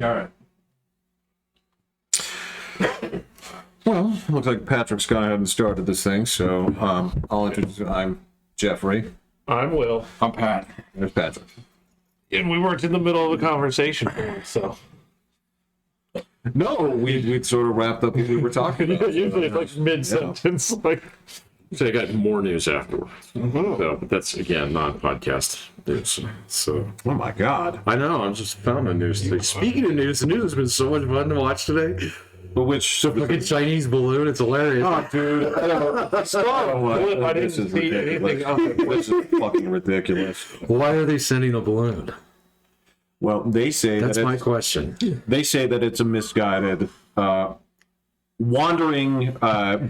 All right. Well, looks like Patrick's gone ahead and started this thing, so I'll introduce you. I'm Jeffrey. I'm Will. I'm Pat. There's Patrick. And we weren't in the middle of a conversation, so. No, we'd sort of wrapped up what we were talking about. Usually it's like mid-sentence. Like, So I got more news afterwards. So, but that's, again, non-podcast news. So Oh my God. I know, I just found the news today. Speaking of news, the news has been so much fun to watch today. But which Fucking Chinese balloon, it's hilarious. Oh, dude. I don't I This didn't is see ridiculous. anything of it. This is fucking ridiculous. Why are they sending a balloon? Well, they say That's that my question. they say that it's a misguided wandering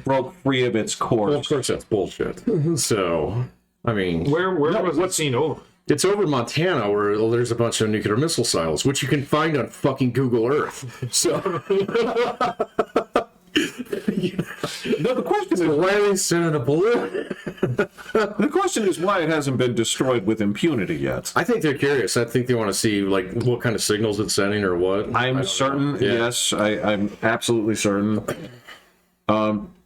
broke free of its course. Well, of course, that's bullshit. So, I mean, Where was that scene over? it's over in Montana where there's a bunch of nuclear missile silos, which you can find on fucking Google Earth. So, No, the question is why are they sending a balloon? the question is why it hasn't been destroyed with impunity yet. I think they're curious. I think they want to see like what kind of signals it's sending or what. I'm certain. Yeah. Yes, I'm absolutely certain.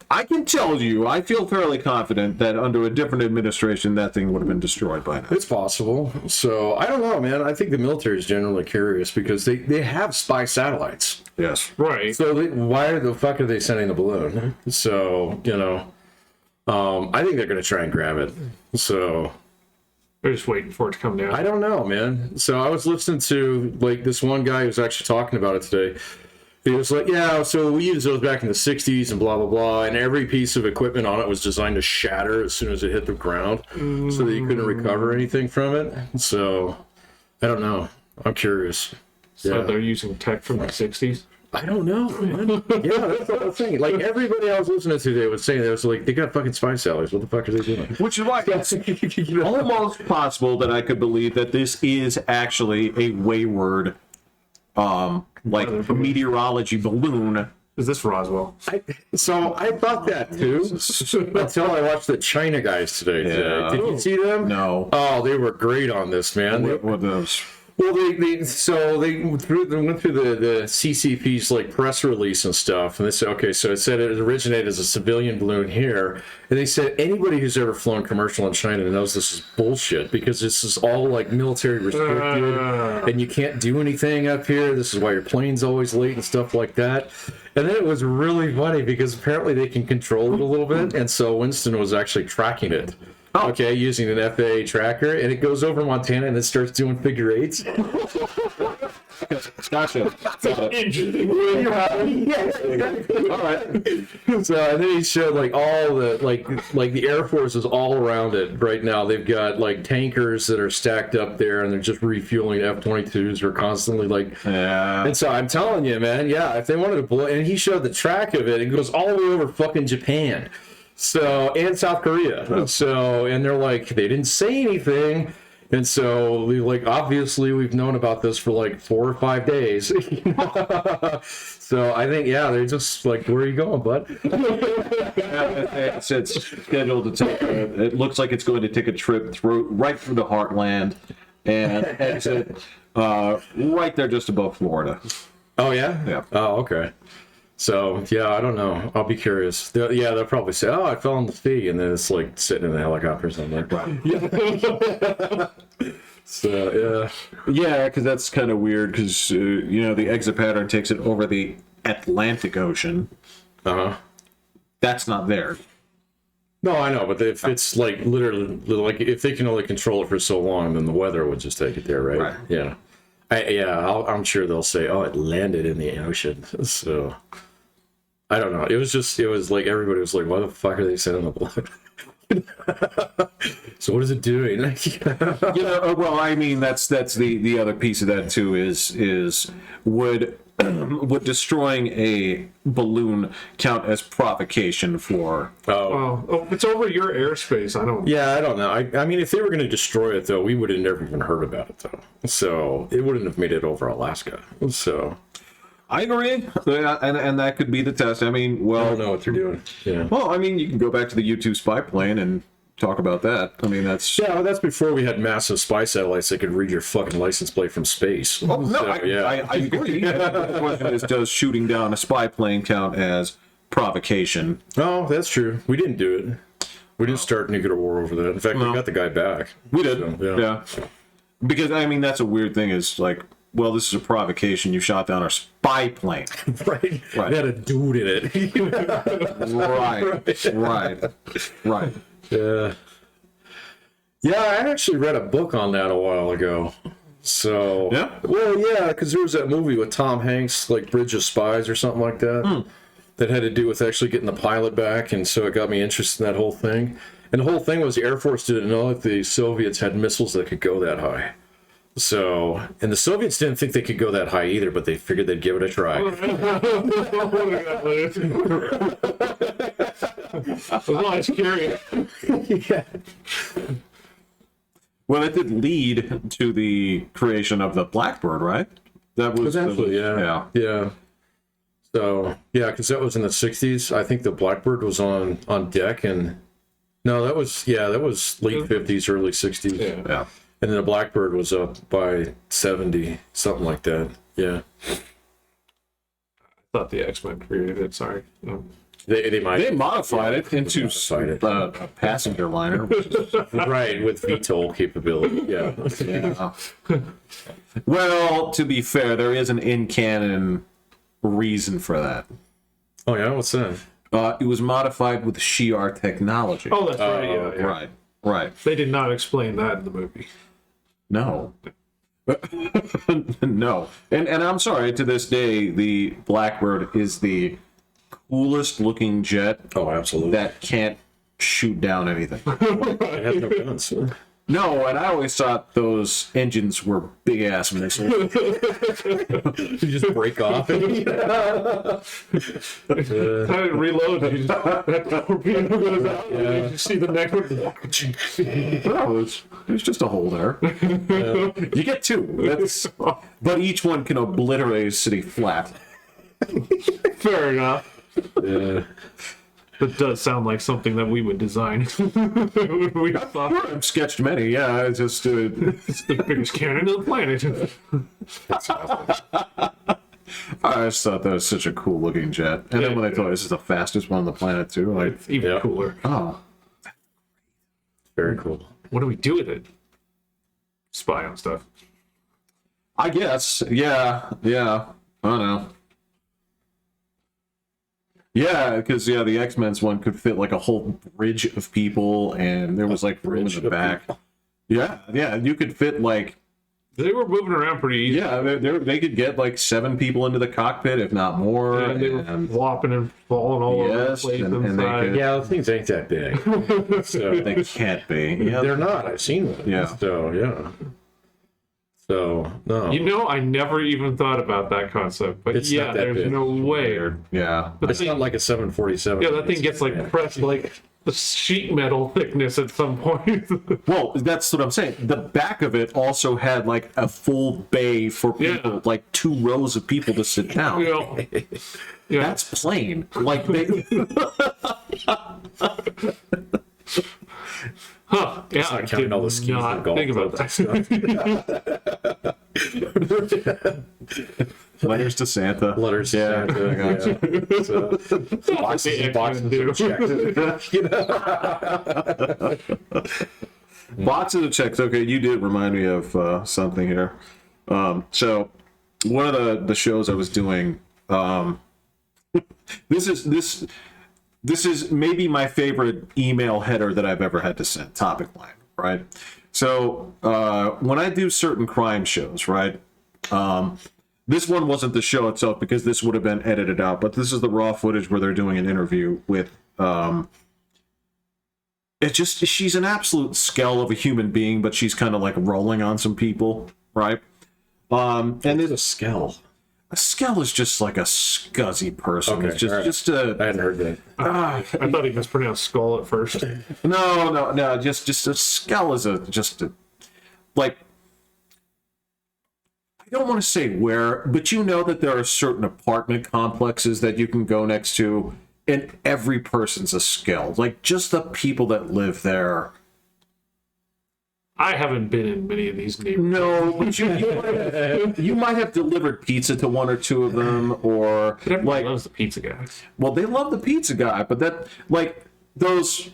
I can tell you, I feel fairly confident that under a different administration, that thing would have been destroyed by now. It's possible. So I don't know, man. I think the military is generally curious because they have spy satellites. Yes. Right. So why the fuck are they sending the balloon? So I think they're going to try and grab it. So They're just waiting for it to come down. I don't know, man. So I was listening to like this one guy who was actually talking about it today. He was like, yeah, so we used those back in the 60s and blah, blah, blah. And every piece of equipment on it was designed to shatter as soon as it hit the ground so that you couldn't recover anything from it. So I don't know. I'm curious. So Yeah. they're using tech from the 60s? I don't know, man. Yeah, that's the whole thing. Like everybody I was listening to today was saying, they was like, they got fucking spy satellites. What the fuck are they doing? Which is why it's almost possible that I could believe that this is actually a wayward, like meteorology balloon. Is this Roswell? So I thought that too until I watched the China guys today. Yeah. Did you see them? No. Oh, they were great on this, man. What were those? Well, they went through the CCP's like press release and stuff, and they said, okay, so it said it originated as a civilian balloon here, and they said anybody who's ever flown commercial in China knows this is bullshit because this is all like military restricted, and you can't do anything up here. This is why your plane's always late and stuff like that. And then it was really funny because apparently they can control it a little bit, and so Winston was actually tracking it. Okay, using an FAA tracker, and it goes over Montana and it starts doing figure eights. Gotcha. All right. So and then he showed like all the like the Air Force is all around it right now. They've got like tankers that are stacked up there, and they're just refueling F-22s. Are constantly like, Yeah. And so I'm telling you, man, yeah, if they wanted to blow, and he showed the track of it, it goes all the way over fucking Japan. So, and South Korea. So, and they're like, they didn't say anything. And so, like, obviously, we've known about this for like 4 or 5 days. So, I think, yeah, they're just like, where are you going, bud? It's scheduled to take. It looks like it's going to take a trip right through the heartland and exit right there just above Florida. Oh, yeah? Yeah. Oh, okay. So, yeah, I don't know. I'll be curious. They'll probably say, oh, I fell on the sea, and then it's like sitting in a helicopter or something. So, yeah. Yeah, because that's kind of weird because, the exit pattern takes it over the Atlantic Ocean. Uh-huh. That's not there. No, I know, but if it's like literally, like if they can only control it for so long, then the weather would just take it there, right? Right. Yeah. I'm sure they'll say, oh, it landed in the ocean. So, I don't know. It was like everybody was like, why the fuck are they sending the balloon? So what is it doing? Well, I mean, that's the other piece of that too is would destroying a balloon count as provocation for? Oh, it's over your airspace. I don't. Yeah, I don't know. I mean, if they were going to destroy it, though, we would have never even heard about it, though. So it wouldn't have made it over Alaska. So I agree, and that could be the test. I mean, I don't know what they're doing. Yeah. Well, I mean, you can go back to the U-2 spy plane and talk about that. I mean, that's Yeah, well, that's before we had massive spy satellites that could read your fucking license plate from space. Oh, no, So, I agree. The question is, does shooting down a spy plane count as provocation? Oh, that's true. We didn't do it. We didn't start nuclear war over that. In fact, we got the guy back. We did. So, Yeah. Because, I mean, that's a weird thing is like, well, this is a provocation. You shot down our spy plane. Right. Right. It had a dude in it. Right. Yeah. Yeah, I actually read a book on that a while ago. So, Yeah? Well, yeah, because there was that movie with Tom Hanks, like Bridge of Spies or something like that, that had to do with actually getting the pilot back, and so it got me interested in that whole thing. And the whole thing was the Air Force didn't know that the Soviets had missiles that could go that high. So, and the Soviets didn't think they could go that high either, but they figured they'd give it a try. I was curious. Yeah. Well, it did lead to the creation of the Blackbird, right? That was Potentially, yeah. Yeah. So, yeah, because that was in the 60s. I think the Blackbird was on deck, and no, that was late 50s, early 60s. Yeah. And then the Blackbird was up by 70, something like that. Yeah. I thought the X-Men created it. Sorry. No. They might They modified it into modified it. a passenger liner. Which is, right, with VTOL capability. Yeah. yeah. Well, to be fair, there is an in-canon reason for that. Oh, yeah? What's that? It was modified with Shi'ar technology. Oh, that's right. Yeah. Right. They did not explain that in the movie. No. No. And I'm sorry, to this day, the Blackbird is the coolest looking jet Oh, absolutely. that can't shoot down anything. It has no guns. No, and I always thought those engines were big ass missiles. You just break off. Time to reload. You just, that torpedo goes out. And you just see the neck. No, it's just a hole there. You get two. But each one can obliterate a city flat. Fair enough. Yeah. That does sound like something that we would design. We thought I've sketched many, yeah. It's just it's the biggest cannon of the planet. I just thought that was such a cool looking jet. And then when they told me this is the fastest one on the planet too, like, It's even Yeah. cooler. oh, Very cool. What do we do with it? Spy on stuff. I guess, yeah. I don't know. Yeah, because the X-Men's one could fit like a whole bridge of people, and there was like room in the back. Yeah, you could fit like They were moving around pretty easy. they could get like 7 people into the cockpit, if not more. And they were and flopping and falling all over the Yes, place and they inside. could- Yeah, the things ain't that big. So they can't be. Yeah, they're not. I've seen them. Yeah. So, yeah. So, no. You know, I never even thought about that concept. But It's yeah, not that there's big. no way. yeah. But It's not like a 747. yeah, that thing gets like pressed like the sheet metal thickness at some point. Well, that's what I'm saying. The back of it also had like a full bay for people, Yeah. like 2 rows of people to sit down. You know, yeah. That's plain. Like they. Huh. Yeah, I not counting did all the skis not and golf think about clubs that. Letters to Santa. Letters. Yeah. Yeah. So, boxes and boxes of checks. You know? Boxes of checks. Okay, you did remind me of something here. So one of the shows I was doing. This is maybe my favorite email header that I've ever had to send. Topic line, right? So when I do certain crime shows, right? This one wasn't the show itself because this would have been edited out, but this is the raw footage where they're doing an interview with. She's an absolute skell of a human being, but she's kind of like rolling on some people, right? And It's a skell. a skell is just like a scuzzy person. Okay, It's just all right. just a I hadn't heard that. I thought he mispronounced skull at first. no. Just a skell is like. I don't want to say where, but you know that there are certain apartment complexes that you can go next to, and every person's a skell. Like just the people that live there I haven't been in many of these neighborhoods. No, but you might have delivered pizza to one or two of them, or Everyone like, loves the pizza guys. well, they love the pizza guy, but that like those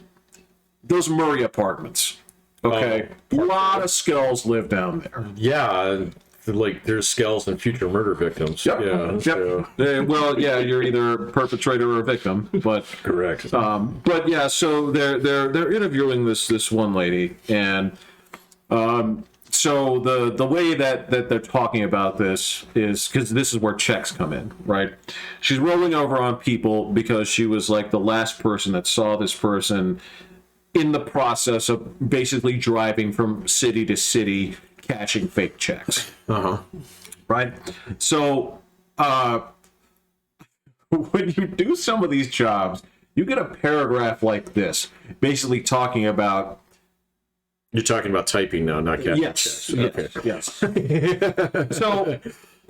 Murray apartments. Okay, a lot of skulls live down there. Yeah, like there's skulls and future murder victims. Yep. Yeah. Yep. So, Well, yeah, you're either perpetrator or victim, but correct. but yeah, so they're interviewing this one lady, and so the way that they're talking about this is because this is where checks come in, right? She's rolling over on people because she was like the last person that saw this person in the process of basically driving from city to city cashing fake checks. Right? So when you do some of these jobs, you get a paragraph like this, basically talking about. You're talking about typing now, not getting Yes, checks. yes. So,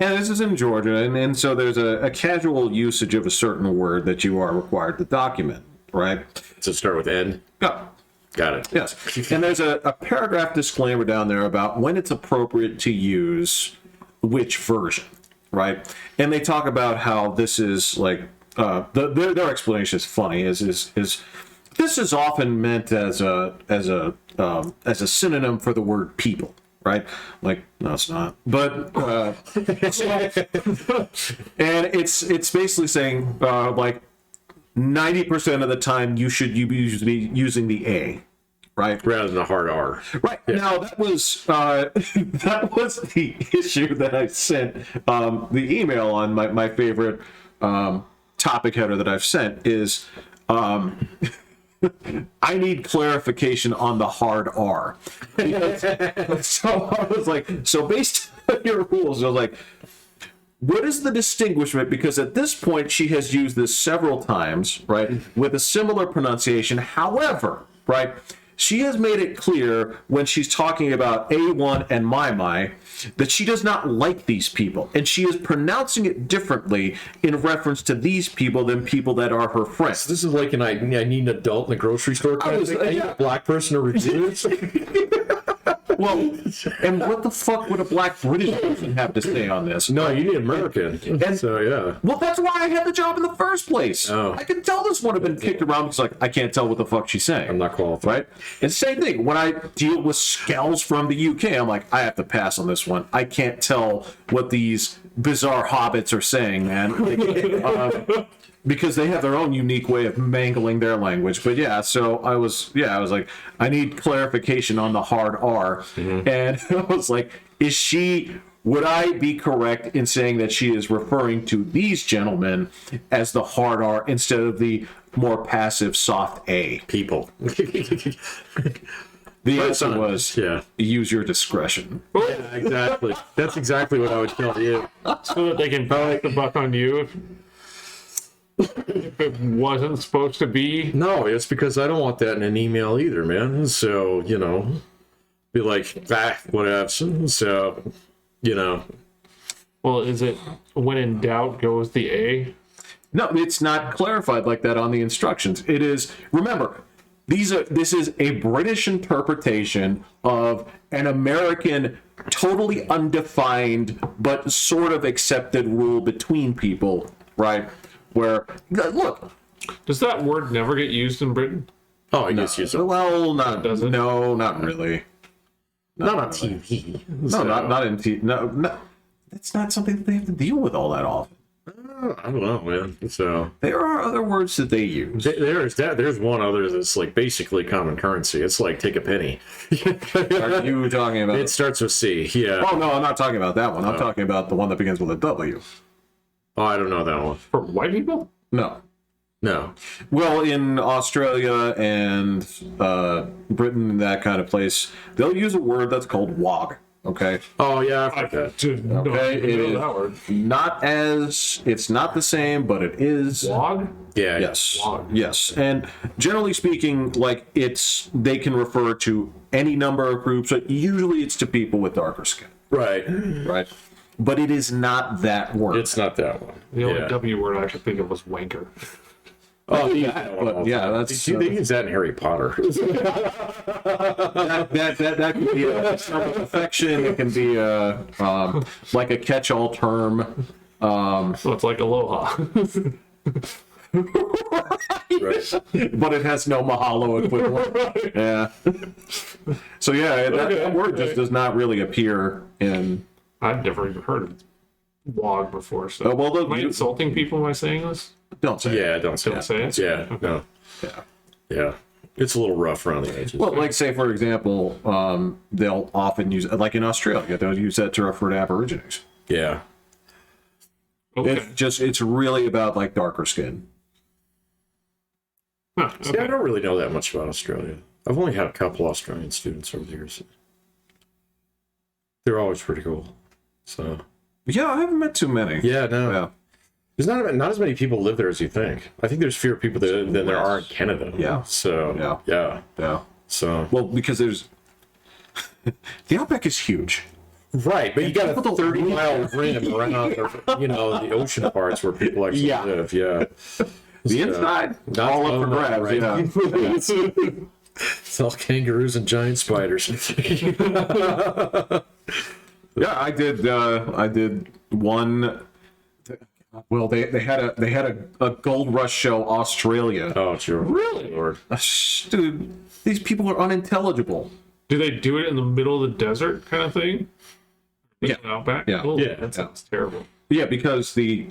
and this is in Georgia, and so there's a casual usage of a certain word that you are required to document, right? So start with N. Yeah. Got it. Yes. And there's a paragraph disclaimer down there about when it's appropriate to use which version, right? And they talk about how this is like their explanation is funny. Is this is often meant as a synonym for the word people, right? Like, no, it's not. But and it's basically saying like 90% of the time you should be using the A, right? Rather than a hard R. Right. Yeah. Now that was the issue that I sent the email on. My favorite topic header that I've sent is I need clarification on the hard R. So I was like, so based on your rules, I was like, what is the distinguishment? Because at this point, she has used this several times, right, with a similar pronunciation. However, right, she has made it clear when she's talking about A1 and my that she does not like these people. And she is pronouncing it differently in reference to these people than people that are her friends. This is like I need an adult in the grocery store kind of thing. I need a black person to review it. Well, and what the fuck would a black British person have to say on this? No, you need American. And- So, yeah. Well, that's why I had the job in the first place. Oh. I could tell this would have been kicked around because, like, I can't tell what the fuck she's saying. I'm not qualified. Right? And same thing, when I deal with skells from the UK, I'm like, I have to pass on this one. I can't tell what these bizarre hobbits are saying, man. Because they have their own unique way of mangling their language. But yeah, so I was like, I need clarification on the hard R. Mm-hmm. And I was like, would I be correct in saying that she is referring to these gentlemen as the hard R instead of the more passive soft A? People. The answer was, use your discretion. Yeah, exactly. That's exactly what I would tell you. So that they can put the buck on you if it wasn't supposed to be. No, it's because I don't want that in an email either, man. So, be like, whatever. So, Well, is it when in doubt goes the A? No, it's not clarified like that on the instructions. It is, remember, this is a British interpretation of an American totally undefined but sort of accepted rule between people, right? Where, look. Does that word never get used in Britain? Oh, I just use it. Well, not, Does it? no, not really. Not on TV. No, not in TV. No, that's not something that they have to deal with all that often. I don't know, man. So There are other words that they use. there's one other that's like basically common currency. It's like take a penny. Are you talking about? It starts with C. Yeah. Oh no, I'm not talking about that one. I'm talking about the one that begins with a W. Oh, I don't know that one. For white people? No. No. Well, in Australia and Britain and that kind of place, they'll use a word that's called wog. Okay. Oh yeah, I've heard that. Okay. It is it's not the same, but it is. Log? Yeah. Yes. Wog. Yes. And generally speaking, like they can refer to any number of groups, but usually it's to people with darker skin. Right. Right. But it is not that word. It's not that one. The only Yeah. W word I could think of was wanker. Oh, But yeah, that's they use that in Harry Potter. that could be a self-affection. It can be like a catch-all term. So it's like aloha. Right. But it has no mahalo equivalent. Yeah. So yeah, that word just does not really appear in. I've never even heard of log before. So Oh, well, am I insulting people by saying this? Don't say. Yeah, don't say Don't say it? Yeah, Okay. no. Yeah. Yeah. It's a little rough around the edges. Well, like say for example, they'll often use like in Australia, they'll use that to refer to Aborigines. Yeah. Okay. It's really about like darker skin. Huh, See, okay. I don't really know that much about Australia. I've only had a couple Australian students over the years. They're always pretty cool. So Yeah, I haven't met too many. yeah, no. Yeah. There's not as many people live there as you think. I think there's fewer people than there are in Canada. Yeah. So yeah. Yeah. So Well, because there's the outback is huge. right, but you got a People don't 30-mile rim around the ocean parts where people actually Yeah. live. Yeah. The inside, not all up for Omaha, grabs. right? Yeah. It's all kangaroos and giant spiders. Yeah, I did one. Well, they had a Gold Rush show Australia. Oh, sure. Really? Lord. Dude, these people are unintelligible. Do they do it in the middle of the desert kind of thing? Yeah. Outback? Yeah. Oh, Yeah. that sounds terrible. Yeah, because the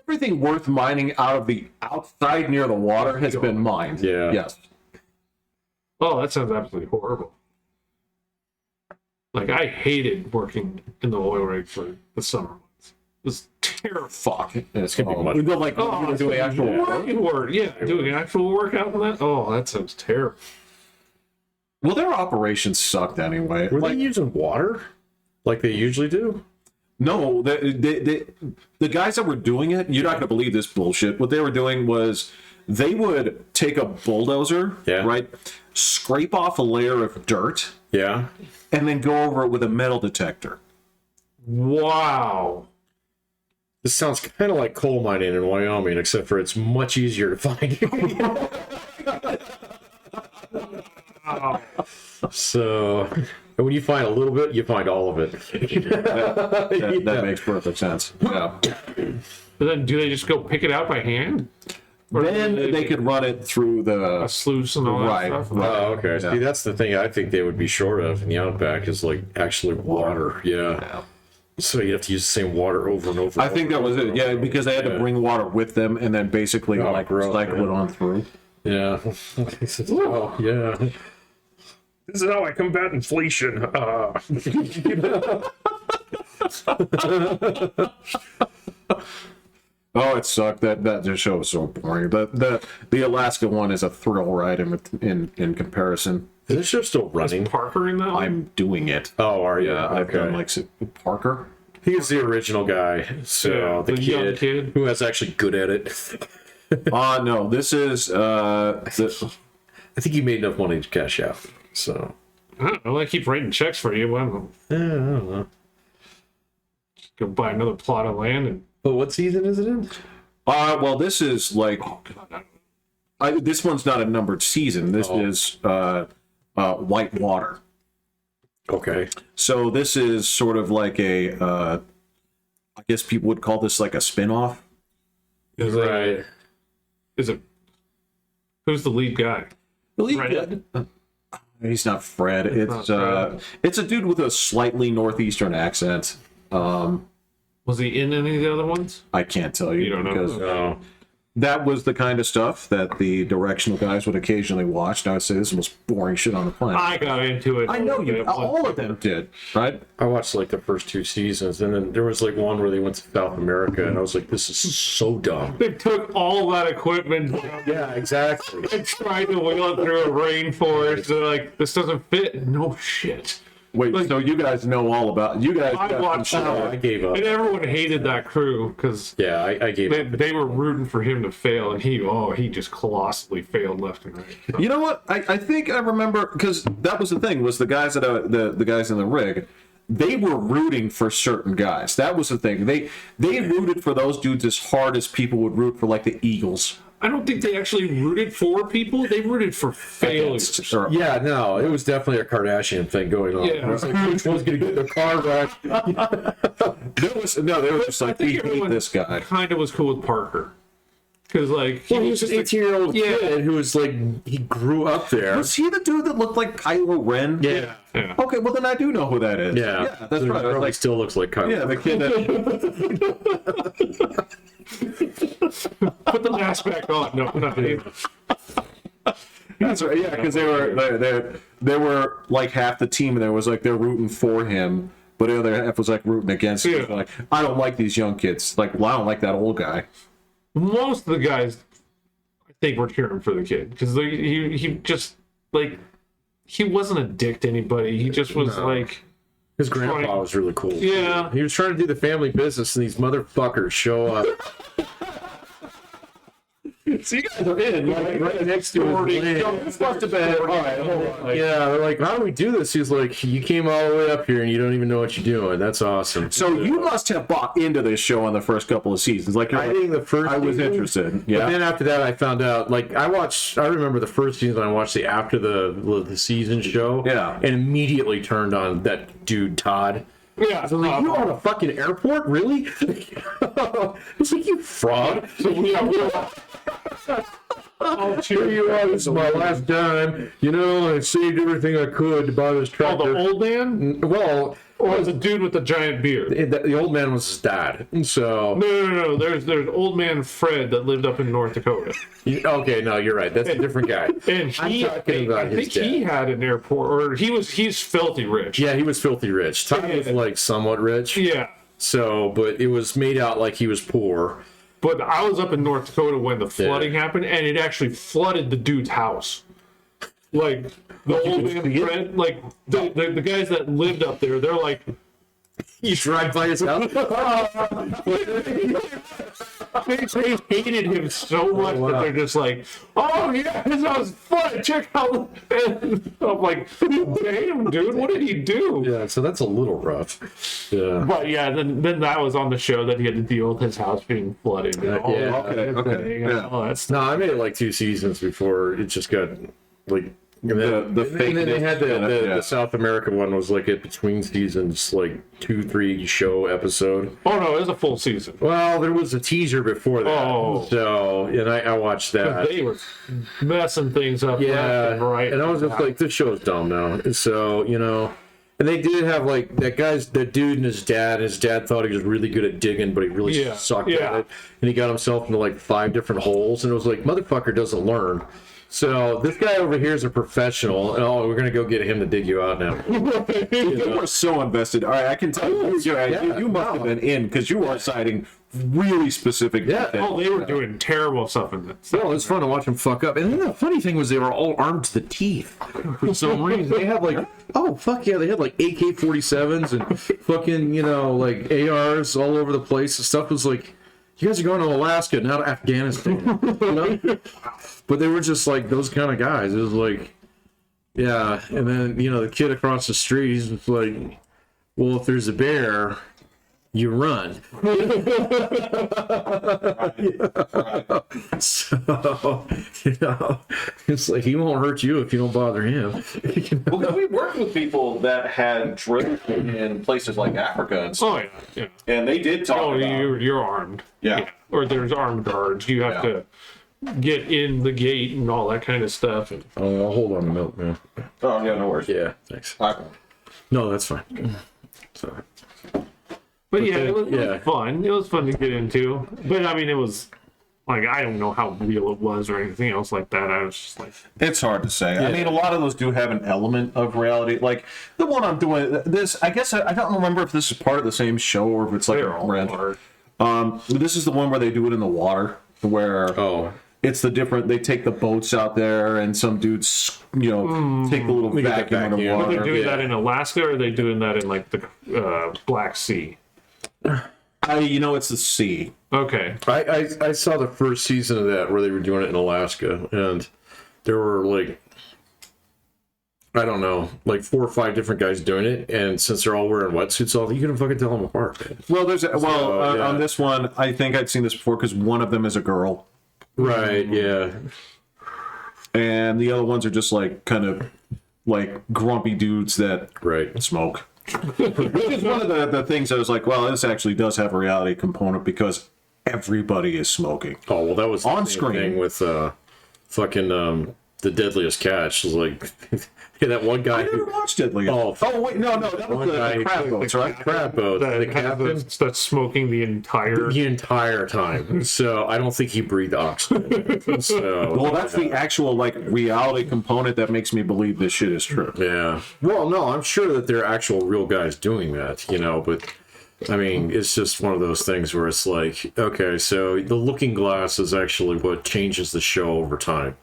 everything worth mining out of the outside near the water has been mined. Yeah. Yes. Oh, that sounds absolutely horrible. Like, I hated working in the oil rig for the summer months. It was terrible. Fuck. It's gonna be much- we go like Oh, doing actual work. working work. Yeah, doing actual workout on that. Oh, that sounds terrible. Well, their operations sucked anyway. Were Like, they using water like they usually do? no, the guys that were doing it, you're not going to believe this bullshit. What they were doing was they would take a bulldozer, Yeah. right, scrape off a layer of dirt, Yeah. and then go over it with a metal detector. Wow. This sounds kind of like coal mining in Wyoming, except for it's much easier to find. So, and when you find a little bit, you find all of it. That makes perfect sense. Yeah. But then do they just go pick it out by hand? Or Then do they could run it through a the sluice and all right. that stuff? Right. Oh, okay. See, that's the thing I think they would be short of in the outback is like actually water. Yeah. Yeah. So you have to use the same water over and over. I think that was it. Yeah, because they had to bring water with them and then basically like gross, cycle it on through. Yeah. Oh, yeah. This is how I combat inflation. Oh, it sucked. That show was so boring. The Alaska one is a thrill, right? In comparison, Is this show still running? Parker in that one? I'm doing it. Oh, are you? I've Okay. done like Parker. He's the original guy. So Yeah, the the young kid, kid. who was actually good at it. No, this is I think he made enough money to cash out. So I don't know. I keep writing checks for you. Well, I don't know. go buy another plot of land and. But what season is it in? well, this is like Oh, God. this one's not a numbered season. This is White Water. Okay. So this is sort of like a I guess people would call this like a spin-off. Is it? Who's the lead guy? Fred? He's not Fred. It's not Fred. It's a dude with a slightly northeastern accent. Was he in any of the other ones? I can't tell you, You don't know? because No. that was the kind of stuff that the directional guys would occasionally watch. And I would say this is the most boring shit on the planet. I got into it. I know you. All of them did, right? I watched like the first 2 seasons, and then there was like one where they went to South America, and I was like, "This is so dumb." They took all that equipment Yeah, exactly. and tried to wheel it through a rainforest. They're like, this doesn't fit. No shit. Wait, so you guys know all about you guys? I got watched some shit. I gave up. And everyone hated that crew because Yeah, I gave up. they were rooting for him to fail, and he just colossally failed left and right. You know what? I think I remember, because that was the thing, was the guys that the guys in the rig, they were rooting for certain guys. That was the thing. They rooted for those dudes as hard as people would root for like the Eagles. I don't think they actually rooted for people. They rooted for failures. Or- Yeah, no, it was definitely a Kardashian thing going on. Yeah. It was like, which one's going to get the car wrecked? they were just like, we hate this guy. Kind of was cool with Parker. Because, like, Well, he was an 18-year-old Yeah. kid who was like, he grew up there. Was he the dude that looked like Kylo Ren? Yeah. Yeah. Okay, well then I do know who that is. Yeah, that's so he right. I was probably like, still looks like Kyle. yeah, the kid that. Put the mask back on. No, not me. That's right. Yeah, because they were like half the team, and there was like they're rooting for him, but the other half was like rooting against him. Yeah. Like, I don't like these young kids. Like, well, I don't like that old guy. Most of the guys, I think, were cheering for the kid because he just like he wasn't a dick to anybody. He just was like. His grandpa was really cool. Yeah. He was trying to do the family business, and these motherfuckers show up. So you guys are in right next to his land. This must have been all right. Hold on. Yeah, they're like, how do we do this? He's like, you came all the way up here and you don't even know what you're doing. That's awesome. So you must have bought into this show on the first couple of seasons. Like, I think the first I was season, interested. But Yeah. then after that, I found out, like, I remember the first season, I watched the after the season show. Yeah. And immediately turned on that dude, Todd. Yeah, I was like, you on a fucking airport? Really? It's like, you fraud. so I'll cheer you on. This is my last dime. You know, I saved everything I could to buy this Oh, tractor. the old man, Well, or was a dude with a giant beard? the old man was his dad. And so, No. There's old man Fred that lived up in North Dakota, okay, no, you're right. That's a different guy. and he, I'm talking about I his think he dad. had an airport, or he's filthy rich. Yeah, he was filthy rich. Todd was like somewhat rich. Yeah. So, but it was made out like he was poor. But I was up in North Dakota when the flooding happened, and it actually flooded the dude's house. Like the old man Fred, like the guys that lived up there, they're like, You drive by his house. they hated him so much that they're just like, oh yeah, his house flooded. Check out. And I'm like, damn, dude, what did he do? Yeah, so that's a little rough. Yeah. But yeah, then that was on the show that he had to deal with his house being flooded. And all Yeah. that Okay. and Yeah. all that stuff. No, I made it like 2 seasons before it just got like. And then, The and then they had fakeness, the South America one was like a between seasons, like 2-3 show episode. Oh no, it was a full season. Well, there was a teaser before that. Oh. So, and I watched that. They were messing things up Yeah, left and right. and I was just like, this show's dumb now. And so, you know, and they did have like that dude and his dad. His dad thought he was really good at digging, but he really sucked at it. And he got himself into like 5 different holes, and it was like, motherfucker doesn't learn. So this guy over here is a professional, and we're gonna go get him to dig you out now. You were so invested. All right, I can tell you, you must have been in because you are citing really specific. Yeah. Oh, they were doing terrible stuff in this. Well, it's fun to watch them fuck up. And then the funny thing was they were all armed to the teeth for some reason. They had like, oh fuck yeah, they had like AK-47s and fucking, you know, like ARs all over the place. The stuff was like, you guys are going to Alaska, not Afghanistan. You know? But they were just like those kind of guys. It was like, yeah. And then, you know, the kid across the street, he's just like, well, if there's a bear, you run. So, you know, it's like he won't hurt you if you don't bother him. Well, we worked with people that had drift in places like Africa and stuff, Oh yeah. and they did talk Oh, about. you're armed. Yeah. Or there's armed guards. You have to get in the gate and all that kind of stuff. And Oh, I'll hold on to milk, man. Oh yeah, no worries. Yeah, thanks. All right. No, that's fine. Sorry. but yeah, it was yeah. fun. It was fun to get into. But I mean, it was like I don't know how real it was or anything else like that. I was just like, It's hard to say. I mean, a lot of those do have an element of reality. Like the one I'm doing, this, I guess I don't remember if this is part of the same show or if it's like they're a all rent. hard. This is the one where they do it in the water, where it's the different. They take the boats out there, and some dudes, you know, take the little get that vacuum vacuum. Are they underwater. doing that in Alaska, or are they doing that in like the Black Sea? It's the sea. Okay. I saw the first season of that where they were doing it in Alaska, and there were like, I don't know, like 4 or 5 different guys doing it, and since they're all wearing wetsuits, you couldn't fucking tell them apart. Man. Well, there's yeah. on this one. I think I'd seen this before because one of them is a girl. Right, yeah. And the other ones are just like kind of like grumpy dudes that Right. smoke. Which is one of the things I was like, well, this actually does have a reality component because everybody is smoking. Oh, well, that was the On same screen. thing with fucking The Deadliest Catch. Is like, yeah, that one guy I never who... watched Deadly. Oh, Wait, no, that was one guy- the crab boats, right? Crab boat. That The captain... that's smoking the entire. The entire time. So I don't think he breathed oxygen. So, Well, that's the actual like reality component that makes me believe this shit is true. yeah. Well, no, I'm sure that there are actual real guys doing that, you know, but I mean, it's just one of those things where it's like, okay, so the looking glass is actually what changes the show over time.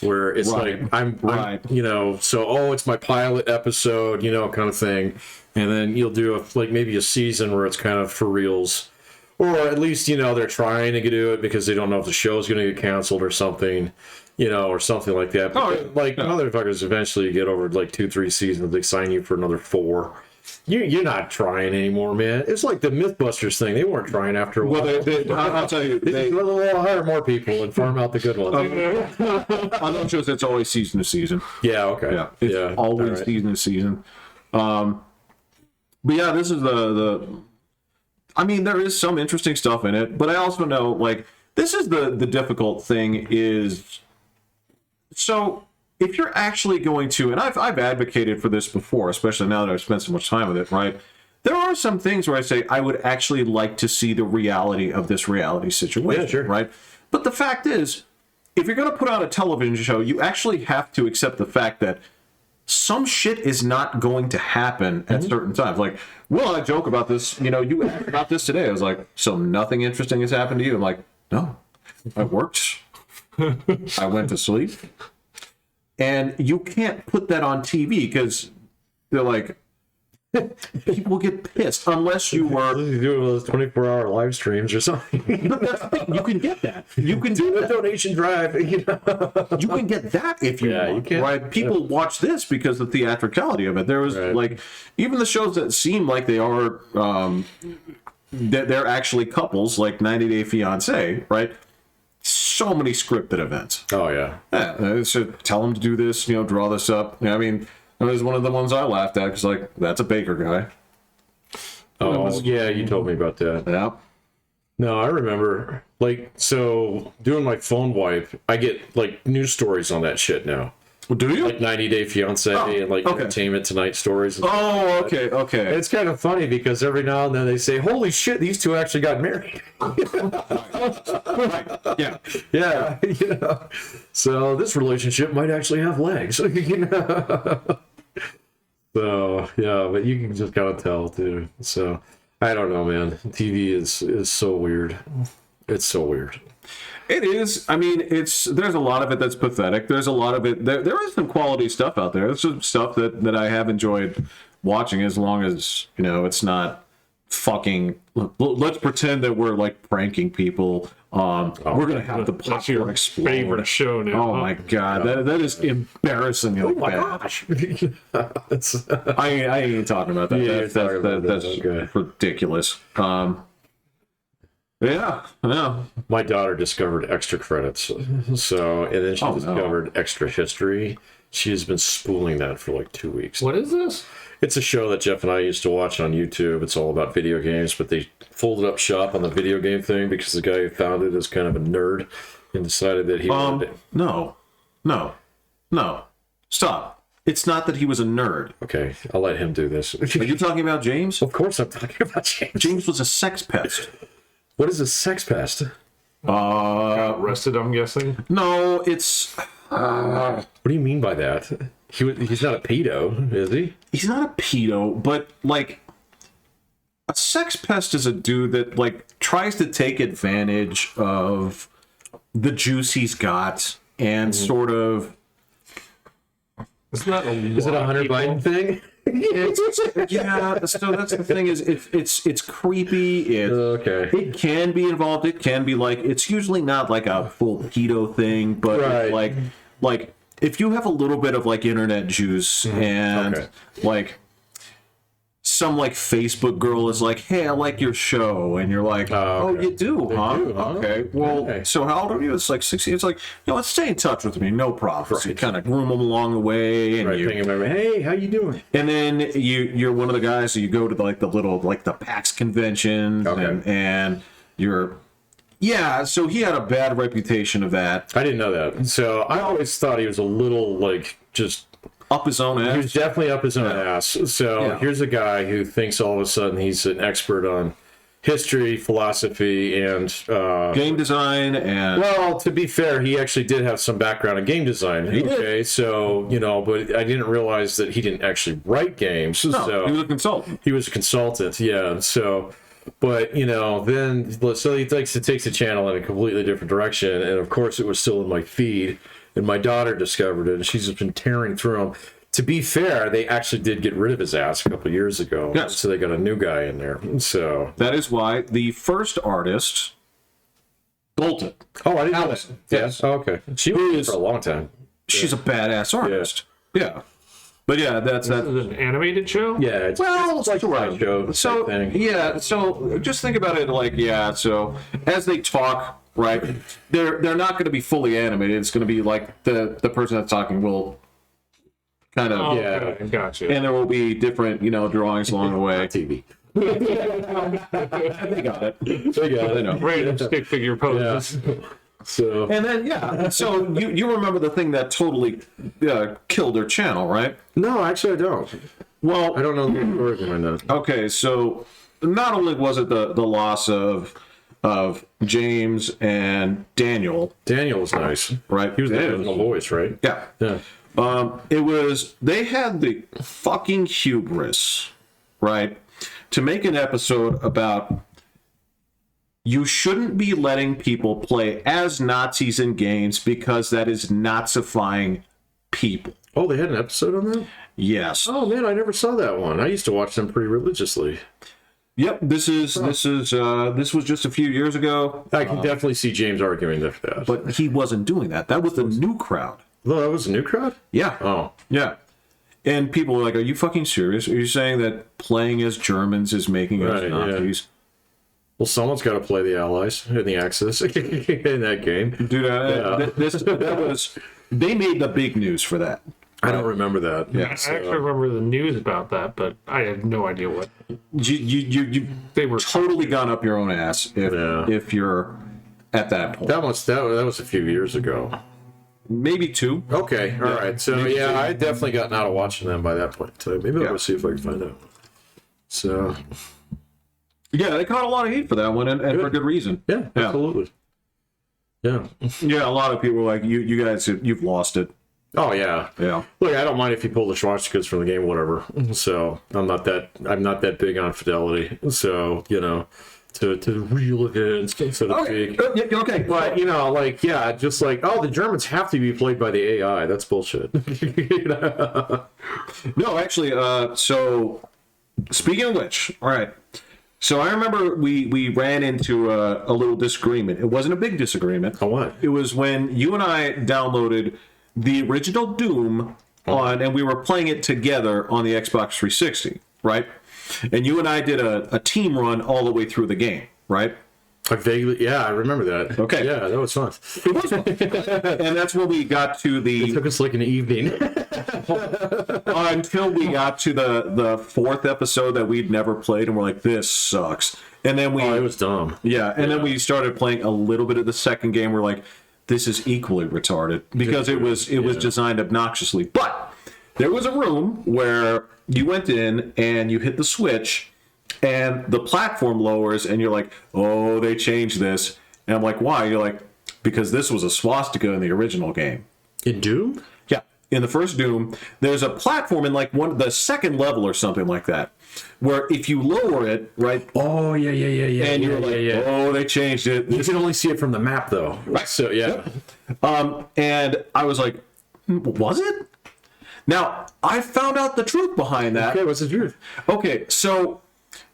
Where it's Right. like, I'm, Right. you know, so, oh, it's my pilot episode, you know, kind of thing. And then you'll do like maybe a season where it's kind of for reals. Or at least, you know, they're trying to do it because they don't know if the show's going to get canceled or something, you know, or something like that. But Oh, then, like, motherfuckers eventually get over like 2-3 seasons, they sign you for another 4. You're not trying anymore, man. It's like the Mythbusters thing. They weren't trying after a while. Well, I'll tell you, They'll hire more people and farm out the good ones. on those shows, it's always season to season. Yeah, okay. Yeah, it's always all right. season to season. But yeah, this is the. I mean, there is some interesting stuff in it, but I also know like this is the difficult thing is. So if you're actually going to, and I've advocated for this before, especially now that I've spent so much time with it, right? There are some things where I say I would actually like to see the reality of this reality situation, Yeah, sure. right? But the fact is, if you're going to put out a television show, you actually have to accept the fact that some shit is not going to happen at certain times. Like, well, I joke about this. You know, you asked about this today. I was like, so nothing interesting has happened to you? I'm like, no, I worked. I went to sleep. And you can't put that on TV because they're like, people get pissed unless you were. You do one of those 24-hour live streams or something. But that's the thing, you can get that. You can Do do a that. donation drive. You know? You can get that if you Yeah, you want, can. right? People watch this because of the theatricality of it. There was Right. like even the shows that seem like they are that they're actually couples, like 90 Day Fiance, right? So many scripted events. Oh, yeah. Yeah, so tell them to do this, you know, draw this up. I mean, it was one of the ones I laughed at because like that's a baker guy. Oh, yeah, you told me about that. Yeah. No, I remember. Like, so doing my phone wipe, I get like news stories on that shit now. Well, do you? Like 90 Day Fiance and like okay. Entertainment Tonight stories. And Oh, okay, okay. It's kind of funny because every now and then they say, holy shit, these two actually got married. Right. Yeah. Yeah. You know? So this relationship might actually have legs. You know? So, yeah, but you can just kind of tell too. So, I don't know, man. TV is so weird. It's so weird. It is. I mean, there's a lot of it that's pathetic. There's a lot of it. There is some quality stuff out there. There's some stuff that I have enjoyed watching, as long as you know it's not fucking. Let's pretend that we're like pranking people. We're gonna have the That's popcorn your explode. favorite show now. Oh huh? my god, that is embarrassingly bad. Gosh. I ain't talking about that. Yeah, That's you're talking about that's that, okay. ridiculous. Yeah. My daughter discovered extra credits. So, and then she Oh, no. discovered extra history. She has been spooling that for like 2 weeks. What is this? It's a show that Jeff and I used to watch on YouTube. It's all about video games, but they folded up shop on the video game thing because the guy who founded it is kind of a nerd and decided that he wanted to... No. Stop. It's not that he was a nerd. Okay, I'll let him do this. Are you talking about James? Of course I'm talking about James. James was a sex pest. What is a sex pest? Arrested, I'm guessing. No, it's What do you mean by that? He's not a pedo, is he? he's not a pedo, but like a sex pest is a dude that like tries to take advantage of the juice he's got and sort of It's not a Is it a Hunter Biden thing? yeah. So that's the thing is it's creepy. Okay. It can be involved. It can be like it's usually not like a full pedo thing, but Right. like if you have a little bit of like internet juice and Okay. like some like Facebook girl is like, "Hey, I like your show," and you're like, "Oh, okay. you do, huh? do, huh? Okay. Well, Okay. so how old are you?" It's like 16. It's like, let's stay in touch with me, no problem. So you kind of groom them along the way, and Right, you, thinking about, hey, how you doing? and then you're one of the guys. So you go to the PAX convention, Okay. and you're. Yeah, so he had a bad reputation of that. I didn't know that. So I always thought he was a little like just. Up his own He was ass. definitely up his own ass. So Yeah. here's a guy who thinks all of a sudden he's an expert on history, philosophy, and Game design and well, to be fair, he actually did have some background in game design. did. Okay, so but I didn't realize that he didn't actually write games. no, So he was a consultant. he was a consultant, yeah. So, but then so he takes the channel in a completely different direction, and of course, it was still in my feed, and my daughter discovered it, and she's just been tearing through them. To be fair, they actually did get rid of his ass a couple of years ago, Yes. so they got a new guy in there. So, That is why the first artist bolted. oh, I didn't know that. Allison, Yeah. yes. Oh, okay. She was in for a long time. She's a badass artist. Yeah. But yeah, that's that. Is it an animated show? Yeah, it's like a right. show So thing. yeah, so just think about it like so as they talk, right? They're not going to be fully animated. It's going to be like the person that's talking will kind of Oh, Yeah. okay, gotcha. and there will be different drawings along the way. TV. They got it. They got it. Random stick figure poses. So And then so you remember the thing that totally killed their channel, right? no, actually, I don't. Well, I don't know the story behind that. okay, so not only was it the loss of James and Daniel, Daniel was nice. right? He was the Daniel. original voice, right? Yeah. Yeah. It was they had the fucking hubris, right, to make an episode about you shouldn't be letting people play as Nazis in games because that is Nazifying people. Oh, they had an episode on that? Yes. Oh man, I never saw that one. I used to watch them pretty religiously. Yep. This was just a few years ago, I can definitely see James arguing for that. but he wasn't doing that. That was the new crowd. Oh, that was a new crowd? Yeah. Oh. Yeah. And people were like, "Are you fucking serious? Are you saying that playing as Germans is making us Right, Nazis?" Well, someone's got to play the Allies in the Axis in that game. Dude, that was they made the big news for that. I don't remember that. Yeah. I actually remember the news about that, but I had no idea what You they were. totally gone up your own ass if you're at that point. That was a few years ago. Maybe two. Okay, all right. So maybe yeah, two. I had definitely gotten out of watching them by that point. So maybe I'll Yeah. go see if I can find out. So Yeah, they caught a lot of heat for that one, and for good reason. yeah, absolutely. Yeah. Yeah, a lot of people were like, "You guys, you've lost it." Oh yeah. Yeah. Look, I don't mind if you pull the swastikas from the game, whatever. So I'm not that big on fidelity. So to real events, so to speak. Okay. But just like, oh, the Germans have to be played by the AI. That's bullshit. No, actually, so speaking of which, all right. So I remember we ran into a little disagreement. It wasn't a big disagreement. Oh, what? It was when you and I downloaded the original Doom and we were playing it together on the Xbox 360, right? And you and I did a team run all the way through the game, right? I remember that. Okay. Yeah, that was fun. It was fun. And that's when we got to It took us like an evening. until we got to the fourth episode that we'd never played, and we're like, this sucks. And then It was dumb. then we started playing a little bit of the second game. We're like, this is equally retarded because it was designed obnoxiously. But there was a room where you went in and you hit the switch, and the platform lowers, and you're like, oh, they changed this. And I'm like, why? You're like, because this was a swastika in the original game. In Doom? Yeah. In the first Doom, there's a platform in like the second level or something like that, where if you lower it, right, Oh, yeah. and you're like, oh, they changed it. You can only see it from the map, though. Right. So, yeah. And I was like, was it? Now, I found out the truth behind that. Okay, what's the truth? Okay, so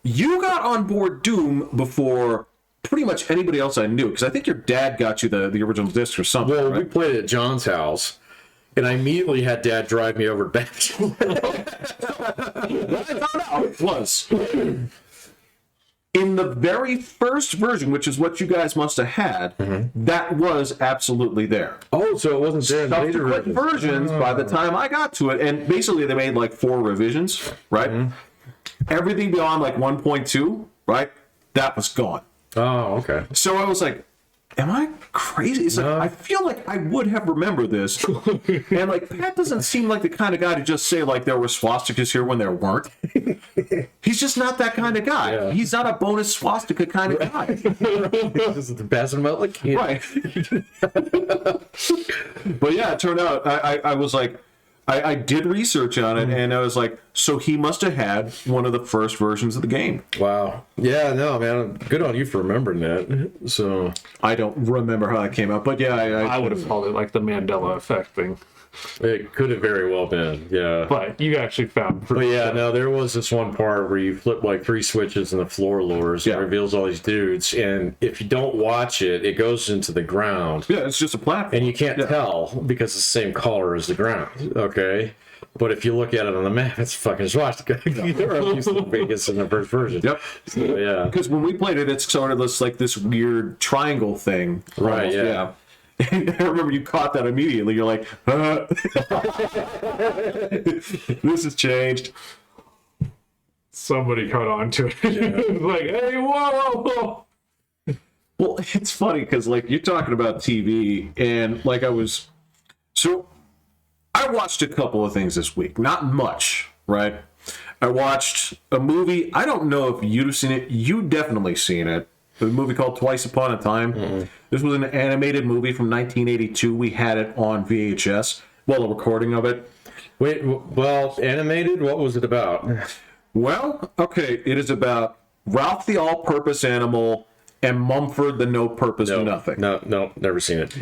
you got on board Doom before pretty much anybody else I knew, because I think your dad got you the original disc or something, Well, right? we played it at John's house, And I immediately had Dad drive me over back. What I found out was in the very first version, which is what you guys must have had, that was absolutely there. Oh, so it wasn't there in later Subsequent versions, by the time I got to it, and basically they made like 4 revisions, right? Everything beyond like 1.2, right? That was gone. Oh, okay. So I was like, am I crazy? It's like, I feel like I would have remembered this. And like, Pat doesn't seem like the kind of guy to just say like there were swastikas here when there weren't. He's just not that kind of guy. Yeah. He's not a bonus swastika kind of guy. Just passing them out like candy. Right. But yeah, it turned out I was like, I did research on it, and I was like, so he must have had one of the first versions of the game. Wow. Yeah, no, man. Good on you for remembering that. So I don't remember how that came out, but yeah, I would have called it like the Mandela effect thing. it could have very well been. Yeah. But you actually found proof. But yeah, no, there was this one part where you flip like 3 switches in the floor lures and Yeah. it reveals all these dudes. And if you don't watch it, it goes into the ground. yeah, it's just a platform. And you can't tell because it's the same color as the ground. Okay. But if you look at it on the map, it's fucking swastika. They're at least the biggest in the first version. Yep. So, yeah. Because when we played it, it's sort of this weird triangle thing. Right, almost, yeah. And I remember you caught that immediately. You're like, this has changed. Somebody caught on to it. It's like, hey, whoa. Well, it's funny because like you're talking about TV, and like I watched a couple of things this week. Not much, right? I watched a movie. I don't know if you've seen it. You definitely seen it. A movie called Twice Upon a Time. This was an animated movie from 1982. We had it on VHS. Well, a recording of it. Wait, well, animated? What was it about? Well, okay, it is about Ralph the All-Purpose Animal and Mumford the No-Purpose Nothing. No, never seen it.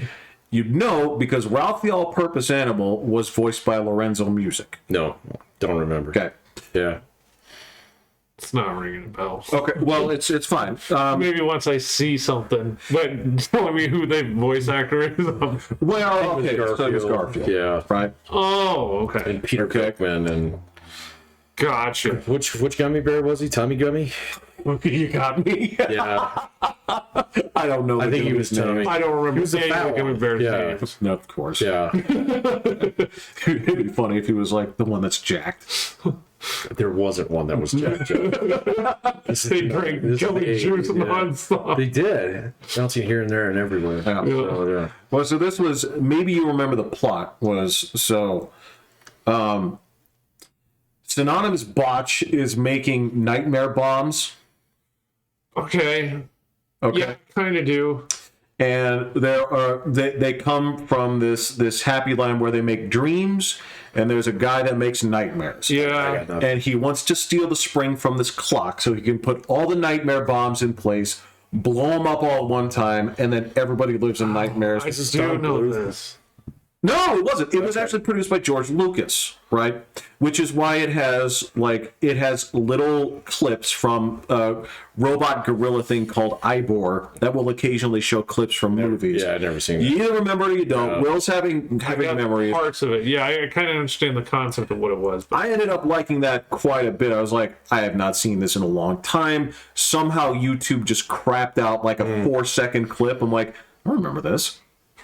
You'd know because Ralph the All-Purpose Animal was voiced by Lorenzo Music. No, don't remember. Okay. Yeah. It's not ringing a bell. Okay, well, it's fine. Maybe once I see something, but tell me who the voice actor is. Well, okay, so it was Garfield. Yeah. Right? Oh, okay. And Peter Cookman and Gotcha. which gummy bear was he? Tommy Gummy? You got me. Yeah. I don't know. I think he was Tommy. I don't remember. He was the any fat of the Gummy one. Bears Yeah. names. No, of course. Yeah. It'd be funny if he was like the one that's jacked. There wasn't one that was Jack Joe. They drank This is jelly the juice 80s, yeah. nonstop. They did. Bouncing here and there and everywhere. Yeah. So, yeah. Well, so this was, maybe you remember the plot was, so Synonymous Botch is making nightmare bombs. Okay. Okay. Yeah, kind of do. And they come from this happy land where they make dreams, and there's a guy that makes nightmares. Yeah. And he wants to steal the spring from this clock so he can put all the nightmare bombs in place, blow them up all at one time, and then everybody lives in nightmares. I do know this. No, it wasn't. It was actually produced by George Lucas, right? Which is why it has little clips from a robot gorilla thing called Ivor that will occasionally show clips from movies. Yeah, I've never seen that. You either remember or you don't. Will's having Got memories. parts of it. Yeah, I kind of understand the concept of what it was. But I ended up liking that quite a bit. I was like, I have not seen this in a long time. Somehow YouTube just crapped out like a 4-second clip. I'm like, I remember this.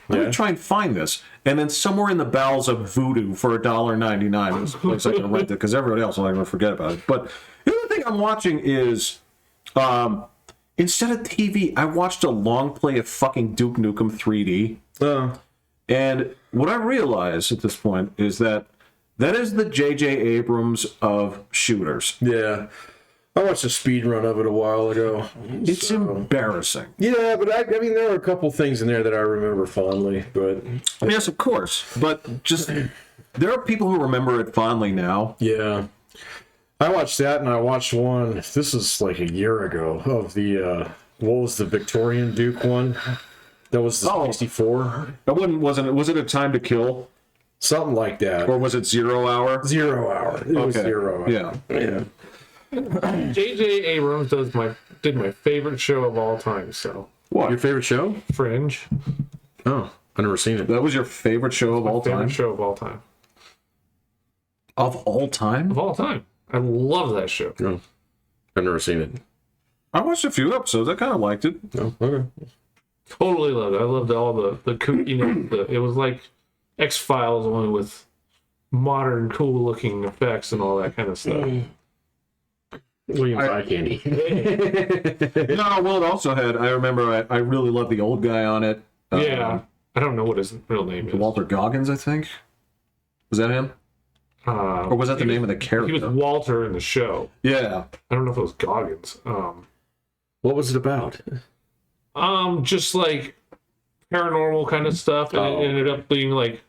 Let me try and find this. And then somewhere in the bowels of Voodoo for $1.99, it was a place I can rent it because everybody else will never forget about it. But the other thing I'm watching is, instead of TV, I watched a long play of fucking Duke Nukem 3D. And what I realize at this point is that is the J.J. Abrams of shooters. Yeah. I watched a speed run of it a while ago. It's embarrassing. Yeah, but I mean, there are a couple things in there that I remember fondly, but Yes, of course. But just, there are people who remember it fondly now. yeah. I watched that, and I watched one, this is like a year ago, of the, what was the Victorian Duke one? That was the 64? That one wasn't. Was it A Time to Kill, Something like that. or was it 0 Hour? 0 Hour. It was 0 Hour. Yeah. Yeah. J.J. Abrams did my favorite show of all time. So What? Your favorite show? Fringe. Oh. I've never seen it. That was your favorite show of all Favorite time? show of all time. Of all time? Of all time. I love that show. No, I've never seen it. I watched a few episodes. I kind of liked it. Oh, okay. Totally loved it. I loved all the kookiness. It was like X-Files only with modern, cool-looking effects and all that kind of stuff. William Eye Candy. No, well, it also had, I remember I really loved the old guy on it. Yeah. I don't know what his real name is. Walter Goggins, I think. Was that him? Or was that the name of the character? He was Walter in the show. Yeah. I don't know if it was Goggins. What was it about? Just like paranormal kind of stuff, and it ended up being like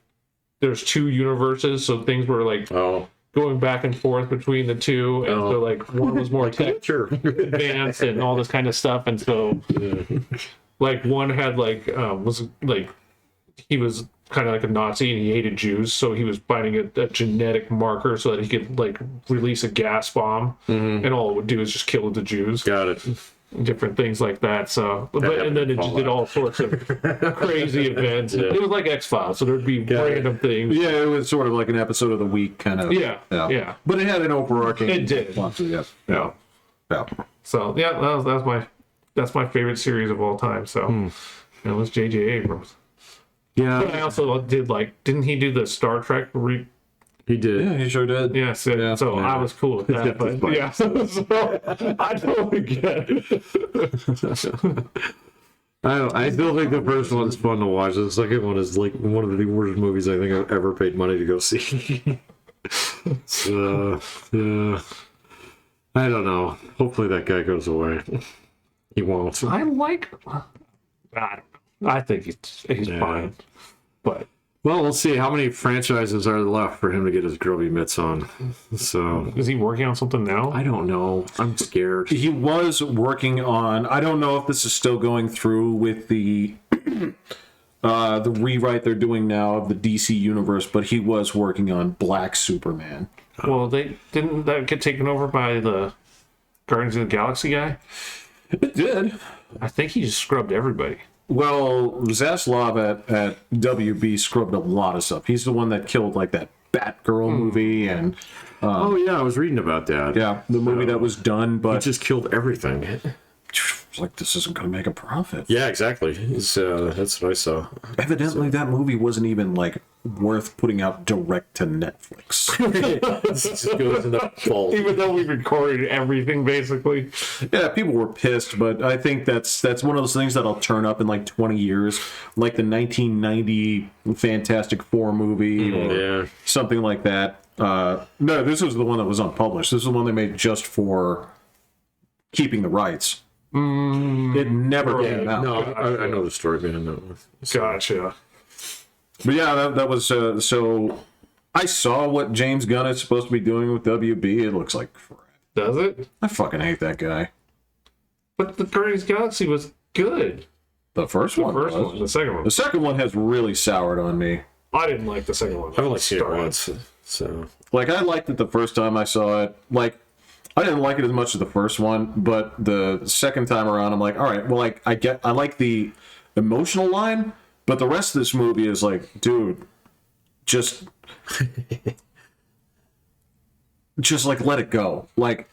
there's two universes, so things were like going back and forth between the two, and so like one was more tech advanced and all this kind of stuff, and so like one had like was like he was kind of like a Nazi and he hated Jews, so he was finding a genetic marker so that he could like release a gas bomb, and all it would do is just kill the Jews. Got it. Different things like that. So, and then it just did all sorts of crazy events. Yeah. It was like X-Files, so there'd be random things. Yeah, it was sort of like an episode of the week kind of. Yeah. But it had an overarching. It did. plot, so yeah. So yeah, that's my favorite series of all time. So it was J.J. Abrams. Yeah. But I also did didn't he do the Star Trek He did. Yeah, he sure did. Yeah, so I was cool with that. But yeah, so I totally get it. I still think the first one's fun to watch. The second one is like one of the worst movies I think I've ever paid money to go see. So, I don't know. Hopefully that guy goes away. He won't. I don't know. I think he's fine. But Well, we'll see. How many franchises are left for him to get his grubby mitts on? So is he working on something now? I don't know. I'm scared. He was working on, I don't know if this is still going through with the rewrite they're doing now of the DC universe, but he was working on Black Superman. Well, didn't that get taken over by the Guardians of the Galaxy guy? It did. I think he just scrubbed everybody. Well, Zaslav at WB scrubbed a lot of stuff. He's the one that killed like that Batgirl movie and Oh yeah, I was reading about that. yeah, the movie that was done, He but just killed everything. it's like this isn't going to make a profit. Yeah, exactly. That's what I saw. Evidently, that movie wasn't even like worth putting out direct to Netflix. It just goes in the vault. Even though we recorded everything, basically. Yeah, people were pissed, but I think that's one of those things that'll turn up in like 20 years, like the 1990 Fantastic Four movie or Yeah. something like that. No, this was the one that was unpublished. This is the one they made just for keeping the rights. It never came out. No, I know the story behind that one. Gotcha. But yeah, that was so. I saw what James Gunn is supposed to be doing with WB. It looks like crap. Does it? I fucking hate that guy. But the Guardians of the Galaxy was good. The first The one. first was. one. The second one. The second one has really soured on me. I didn't like the second one. I've only seen it once, so Like I liked it the first time I saw it. Like I didn't like it as much as the first one, but the second time around, I'm like, all right, well, like I like the emotional line, but the rest of this movie is like, dude, just like let it go. Like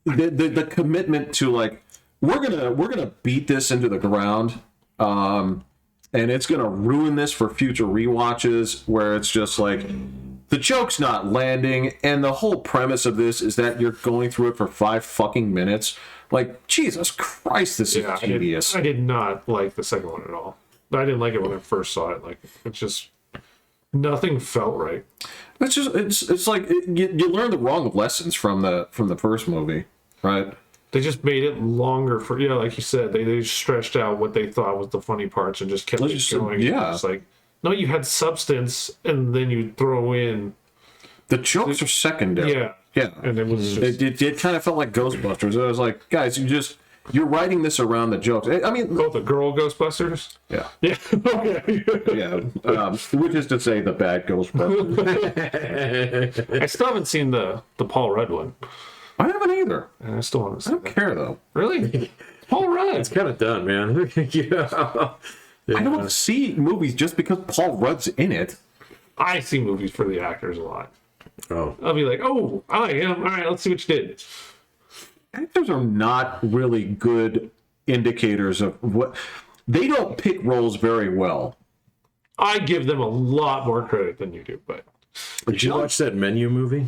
the commitment to like we're gonna beat this into the ground, and it's gonna ruin this for future rewatches where it's just like the joke's not landing, and the whole premise of this is that you're going through it for 5 fucking minutes. Like, Jesus Christ, this is tedious. I did not like the second one at all. I didn't like it when I first saw it. Like, it's just nothing felt right. It's just it's like you learn the wrong lessons from the first movie, right? They just made it longer for like you said. They stretched out what they thought was the funny parts and just kept it going. Yeah. It's like, no, you had substance, and then you throw in The jokes are secondary. Yeah. and it was just, It kind of felt like Ghostbusters. I was like, guys, you're writing this around the jokes. I mean, the girl Ghostbusters. yeah, Okay. yeah. Which is to say, the bad Ghostbusters. I still haven't seen the Paul Rudd one. I haven't either. And I still want to I see don't that. care though. Really? Paul Rudd. it's kind of done, man. Yeah. Yeah. I don't see movies just because Paul Rudd's in it. I see movies for the actors a lot. Oh. I'll be like, oh, I am. All right, let's see what you did. Actors are not really good indicators of what they don't pick roles very well. I give them a lot more credit than you do, but Did you watch that Menu movie?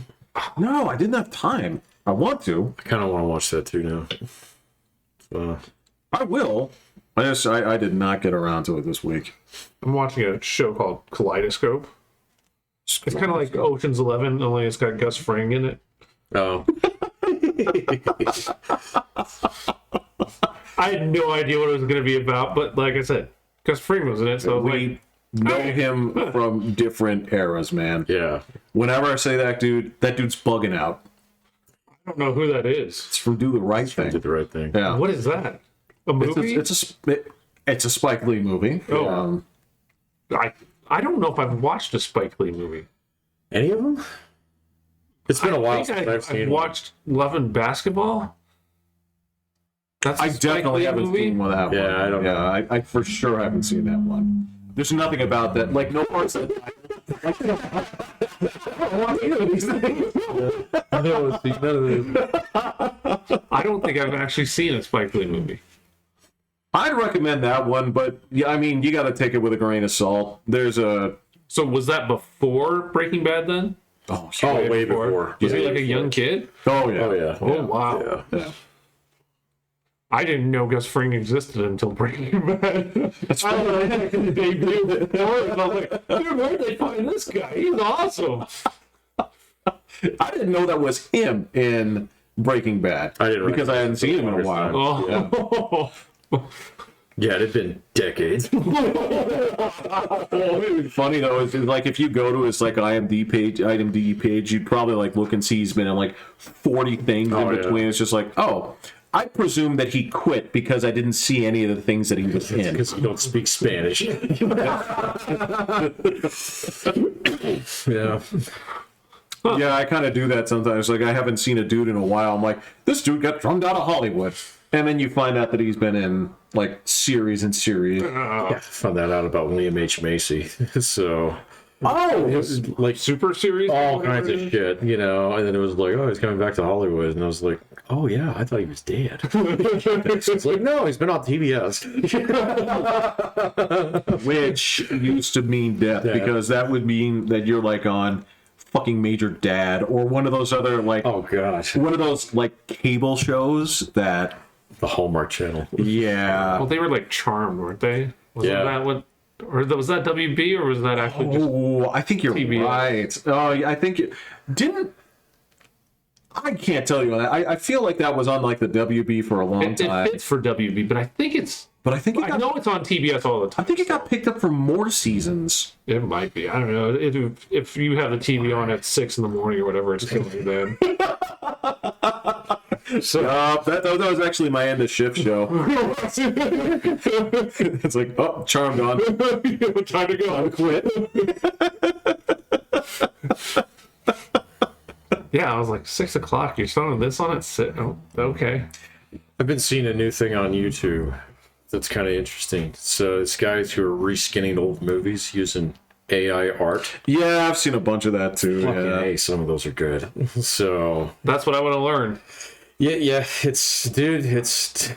No, I didn't have time. I want to. I kind of want to watch that too now. So, I will. I did not get around to it this week. I'm watching a show called Kaleidoscope. It's kind of like Ocean's 11, only it's got Gus Fring in it. oh, I had no idea what it was going to be about, but like I said, Gus Fring was in it, so I was We know him from different eras, man. yeah. Whenever I say that dude's bugging out. I don't know who that is. It's from Do the Right Did Thing. the right thing. Yeah. What is that? A movie? It's a Spike Lee movie. Oh. I don't know if I've watched a Spike Lee movie. Any of them? It's been a while think since I've seen I've one. watched Love and Basketball. That's I a Spike definitely Lee haven't movie? seen one of that one. Yeah, I don't know. I for sure haven't seen that one. There's nothing about that. Like, no parts of I don't want either of these things. I don't think I've actually seen a Spike Lee movie. I'd recommend that one, but yeah, I mean, you got to take it with a grain of salt. There's a So was that before Breaking Bad then? oh Way before. Was Yeah, he like a before. young kid? oh yeah Oh, yeah. Oh, wow. Yeah. yeah. I didn't know Gus Fring existed until Breaking Bad. That's I don't know, I can debut before, and I was like, dude, where'd they find this guy? He's awesome. I didn't know that was him in Breaking Bad. I didn't because I hadn't seen him in a recognize while. Oh. Yeah, it had been decades. Funny though is like if you go to his like IMDb page, you'd probably like look and see he's been in like 40 things Oh, in yeah. between. It's just like, oh, I presume that he quit because I didn't see any of the things that he was in. Because you don't speak Spanish. Yeah. Yeah, I kind of do that sometimes. Like I haven't seen a dude in a while. I'm like, this dude got drummed out of Hollywood, and then you find out that he's been in like series and series. Yeah, I found that out about William H. Macy. So, Oh, it was like Super series? all kinds of shit, you know, and then it was like, oh, he's coming back to Hollywood. And I was like, oh, yeah, I thought he was dead. It's like, no, he's been on TBS. which used to mean death Yeah. because that would mean that you're like on fucking Major Dad or one of those other like Oh, gosh. one of those like cable shows that The Hallmark Channel. yeah. Well, they were like Charmed, weren't they? Wasn't Yeah. that what? Or was that WB or was that actually just? Oh, I think you're TBS. right. Oh, I think it didn't. I can't tell you. I feel like that was on like the WB for a long It time, fits for WB, but I think it's. but I think it I got, know it's on TBS all the I time. think it got picked up for more seasons. It might be. I don't know. If you have the TV on at 6 a.m. or whatever, it's killing you then. So that was actually my end of shift show. It's like, oh, Charmed on. Time to go. Quit. Yeah, I was like 6 o'clock. You're starting this on at 6. Oh, okay. I've been seeing a new thing on YouTube that's kind of interesting. So it's guys who are reskinning old movies using AI art. Yeah, I've seen a bunch of that too. Fucking Yeah. A, some of those are good. So That's what I want to learn. yeah, it's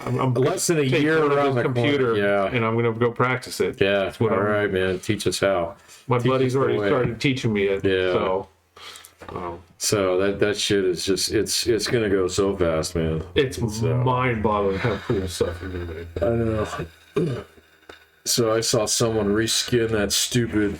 I'm less than a take year one of around this the computer, corner. Yeah, and I'm gonna go practice it. yeah. That's what All I'm- right, man. Teach us how. My Teach buddy's us the already way. started teaching me it. Yeah. So So that shit is just it's gonna go so fast, man. it's mind-boggling how cool stuff you can make. I know. So I saw someone reskin that stupid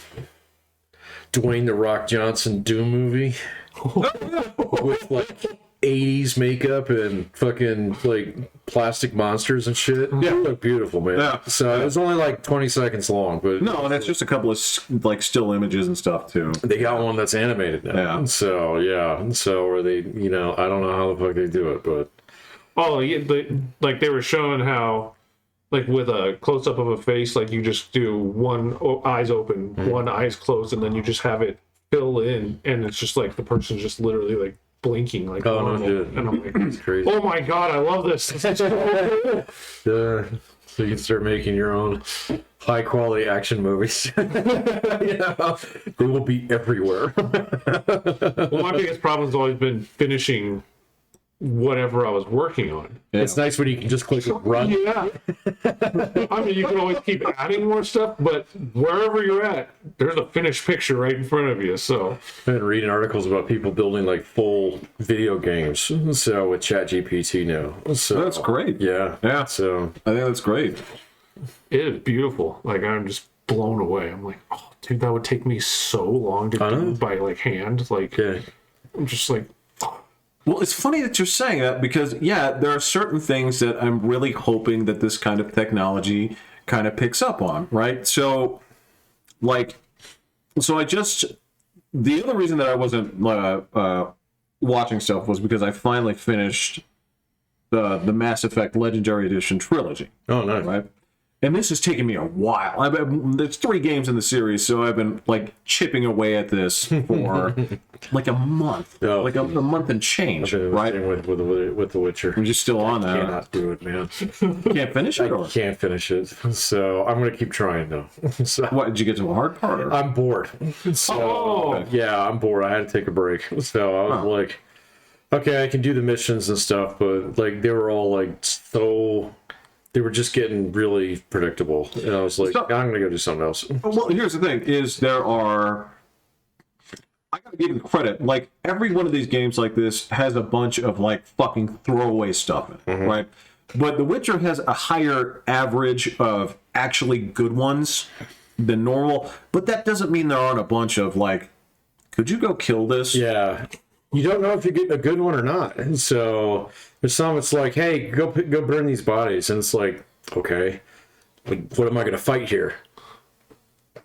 Dwayne the Rock Johnson Doom movie with like 80s makeup and fucking like plastic monsters and shit. Yeah, it looked beautiful, man. Yeah. So it was only like 20 seconds long, but No, and it's just a couple of like still images and stuff too. they got one that's animated now. Yeah. So yeah. So or they, you know, I don't know how the fuck they do it, but Oh, yeah, like they were showing how, like with a close up of a face, like you just do one eyes open, one eyes closed, and then you just have it fill in, and it's just like the person's just literally like blinking like Oh, no normal. shit. And I'm like, it's crazy. oh my god, I love this. This is so cool. So you can start making your own high quality action movies. They will be everywhere. Well, my biggest problem has always been finishing whatever I was working on. It's nice when you can just click run. Yeah. I mean, you can always keep adding more stuff, but wherever you're at, there's a finished picture right in front of you. So I've been reading articles about people building like full video games. So with ChatGPT now. So That's great. Yeah. So I think that's great. it is beautiful. Like, I'm just blown away. I'm like, oh, dude, that would take me so long to do by like hand. Like, yeah. I'm just like, Well, it's funny that you're saying that because, yeah, there are certain things that I'm really hoping that this kind of technology kind of picks up on, right? So, the other reason that I wasn't watching stuff was because I finally finished the Mass Effect Legendary Edition trilogy. Oh, nice. Right? And this has taken me a while. There's 3 games in the series, so I've been like chipping away at this for like a month, like a month and change, right? With The Witcher. I'm just still on I that. cannot do it, man. Can't finish it, or I can't finish it. So I'm gonna keep trying though. So what? Did you get to a hard part? Or? I'm bored. So yeah, I'm bored. I had to take a break. So I was like, okay, I can do the missions and stuff, but like they were all like so. They were just getting really predictable, and I was like, I'm gonna go do something else. Well, here's the thing: is I gotta give you credit. Like every one of these games like this has a bunch of like fucking throwaway stuff in it, right? But The Witcher has a higher average of actually good ones than normal. But that doesn't mean there aren't a bunch of like, could you go kill this? Yeah, you don't know if you're getting a good one or not. And so there's some. It's like, hey, go burn these bodies, and it's like, okay, like, what am I gonna fight here?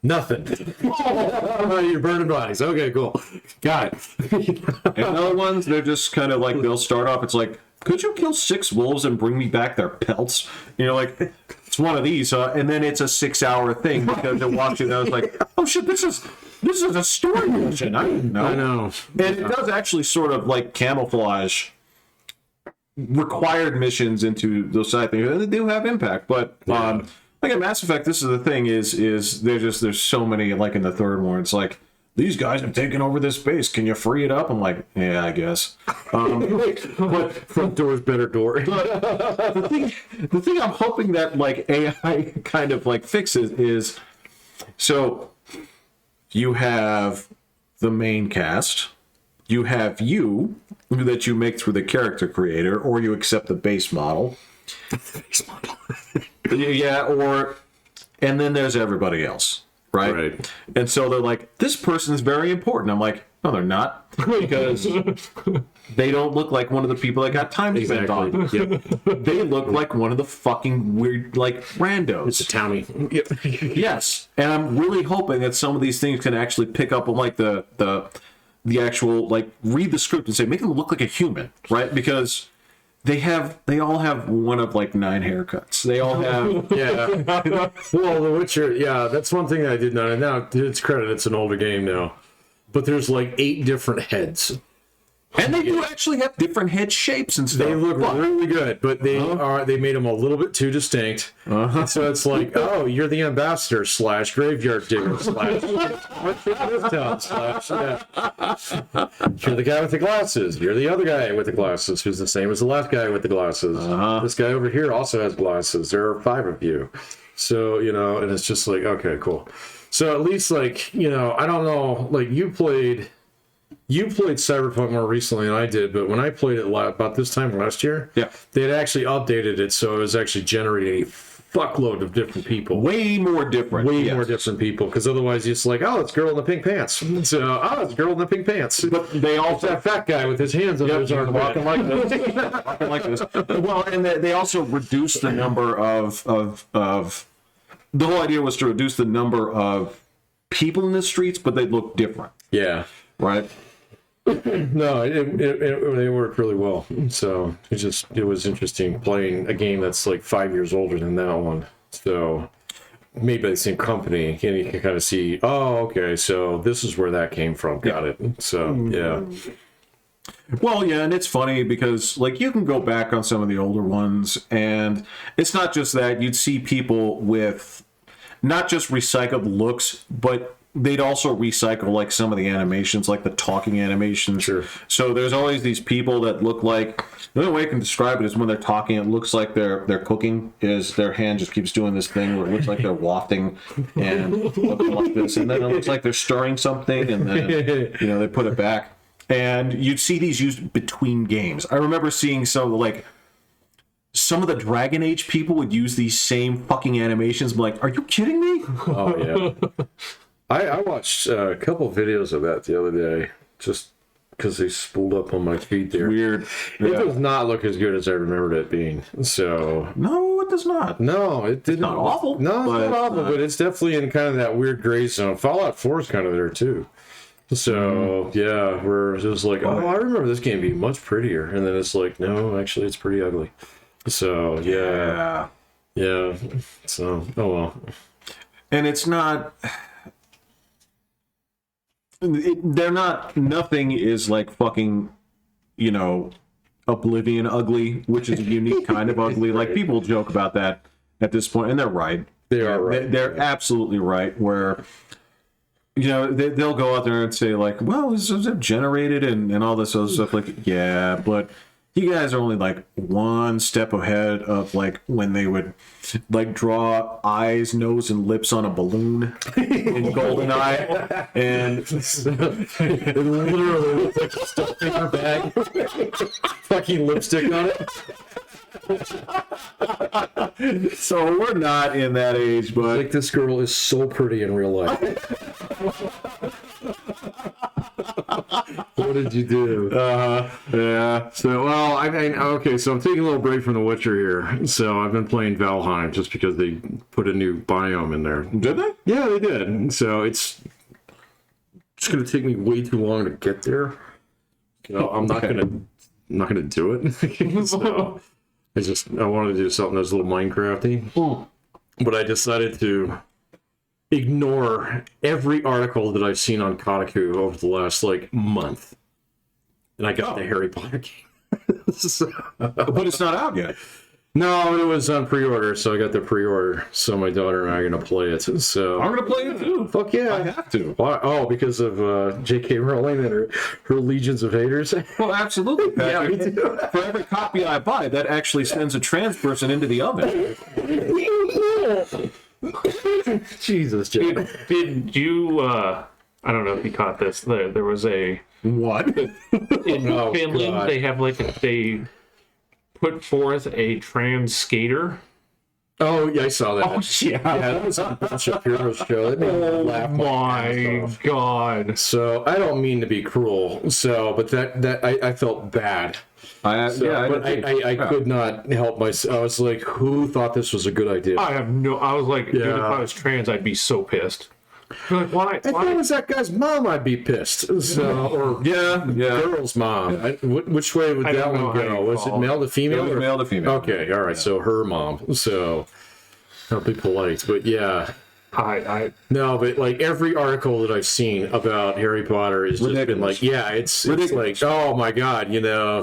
Nothing. You're burning bodies. Okay, cool. Got it. And other ones, they're just kind of like, they'll start off, it's like, could you kill 6 wolves and bring me back their pelts? You know, like, it's one of these, and then it's a 6-hour thing because they're watching, and I was like, oh shit, this is a story mission. I didn't know. I know. And it does actually sort of like camouflage required missions into those side things, and they do have impact. But like at Mass Effect, this is the thing: is there's so many, like in the third one, it's like, these guys have taken over this base. Can you free it up? I'm like, yeah, I guess. But front door's better door. The thing I'm hoping that like AI kind of like fixes is, so you have the main cast, you have you that you make through the character creator, or you accept the base model. Yeah, and then there's everybody else, right? And so they're like, this person's very important. I'm like, no, they're not, because they don't look like one of the people that got time spent on. Yep. They look like one of the fucking weird, like, randos. It's a townie. Yep. Yes, and I'm really hoping that some of these things can actually pick up on like the actual, like, read the script and say, make them look like a human, right? Because they all have one of like 9 haircuts. They all have Well, The Witcher, that's one thing that I did not. And now, to its credit, it's an older game now, but there's like 8 different heads. and they do actually have different head shapes and stuff. They look really good, but they made them a little bit too distinct. So it's like, oh, you're the ambassador / graveyard digger / what's this town / You're the guy with the glasses. You're the other guy with the glasses, who's the same as the last guy with the glasses. This guy over here also has glasses. There are 5 of you. So, and it's just like, okay, cool. So at least, like, I don't know, like, you played Cyberpunk more recently than I did, but when I played it about this time last year, they had actually updated it, so it was actually generating a fuckload of different people. Way more different people, because otherwise it's like, oh, it's girl in the pink pants. So, it's girl in the pink pants. But they also that fat guy with his hands on his arm walking like this. Walking like this. Well, and they also reduced the number of the whole idea was to reduce the number of people in the streets, but they look different. Yeah. Right? No, it worked really well. So it was interesting playing a game that's like 5 years older than that one. So made by the same company, and you can kind of see, oh, okay, so this is where that came from. Got it. So yeah. Well, yeah, and it's funny because like you can go back on some of the older ones, and it's not just that. You'd see people with not just recycled looks, but they'd also recycle like some of the animations, like the talking animations. Sure. So there's always these people that look like, the only way I can describe it is when they're talking, it looks like they're cooking, is their hand just keeps doing this thing where it looks like they're wafting and looking like this, and then it looks like they're stirring something, and then they put it back. And you'd see these used between games. I remember seeing some of the Dragon Age people would use these same fucking animations. I'm like, are you kidding me? Oh yeah. I watched a couple videos of that the other day, just because they spooled up on my feed there. Weird. It does not look as good as I remembered it being. So No, it does not. no, it didn't. Not awful. No, but it's not awful, but it's definitely in kind of that weird gray zone. Fallout 4 is kind of there too. So yeah, we're just like, oh, I remember this game being much prettier, and then it's like, no, actually, it's pretty ugly. So yeah. So oh well. And it's not. They're not. Nothing is like fucking, Oblivion ugly, which is a unique kind of ugly. Like people joke about that at this point, and they're right. They are right. They're absolutely right. Where they'll go out there and say like, well, is it generated and all this other stuff. Like, yeah, but you guys are only like one step ahead of like when they would like draw eyes, nose, and lips on a balloon in GoldenEye, and It literally looks like a stuffed paper bag, fucking lipstick on it. so we're not in that age, but Like, this girl is so pretty in real life. What did you do? yeah. So, well, I mean, okay, so I'm taking a little break from The Witcher here. So I've been playing Valheim just because they put a new biome in there. Did they? Yeah, they did. So it's going to take me way too long to get there. I'm not gonna do it. So I wanted to do something that's a little Minecrafty. But I decided to ignore every article that I've seen on Kotaku over the last month, and I got the Harry Potter game. But it's not out yet. No, it was on pre-order, so I got the pre-order. So my daughter and I are gonna play it. So I'm gonna play it too. fuck yeah, I have to. Why? Oh, because of J.K. Rowling and her legions of haters. Well, absolutely, Patrick. Yeah, me too. For every copy I buy, that actually sends a trans person into the oven. Jesus, Jay. Did you? I don't know if you caught this. There was a What? in Oh, Finland. God. They have they put forth a trans skater. Oh, yeah, I saw that. Yeah. That was on Ben Shapiro's show. That made me laugh my My ass off. God. So I don't mean to be cruel. But that I felt bad. I could not help myself. I was like, who thought this was a good idea? I was like, dude, if I was trans, I'd be so pissed. Like, why? If I was that guy's mom, I'd be pissed. So, or Yeah. girl's mom. Which way would I that don't know one how go? you Was it call male to female? It was or- male to female. Okay, all right. So her mom. So I'll be polite, but yeah. No, but every article that I've seen about Harry Potter has just been like, yeah, it's like, oh my God,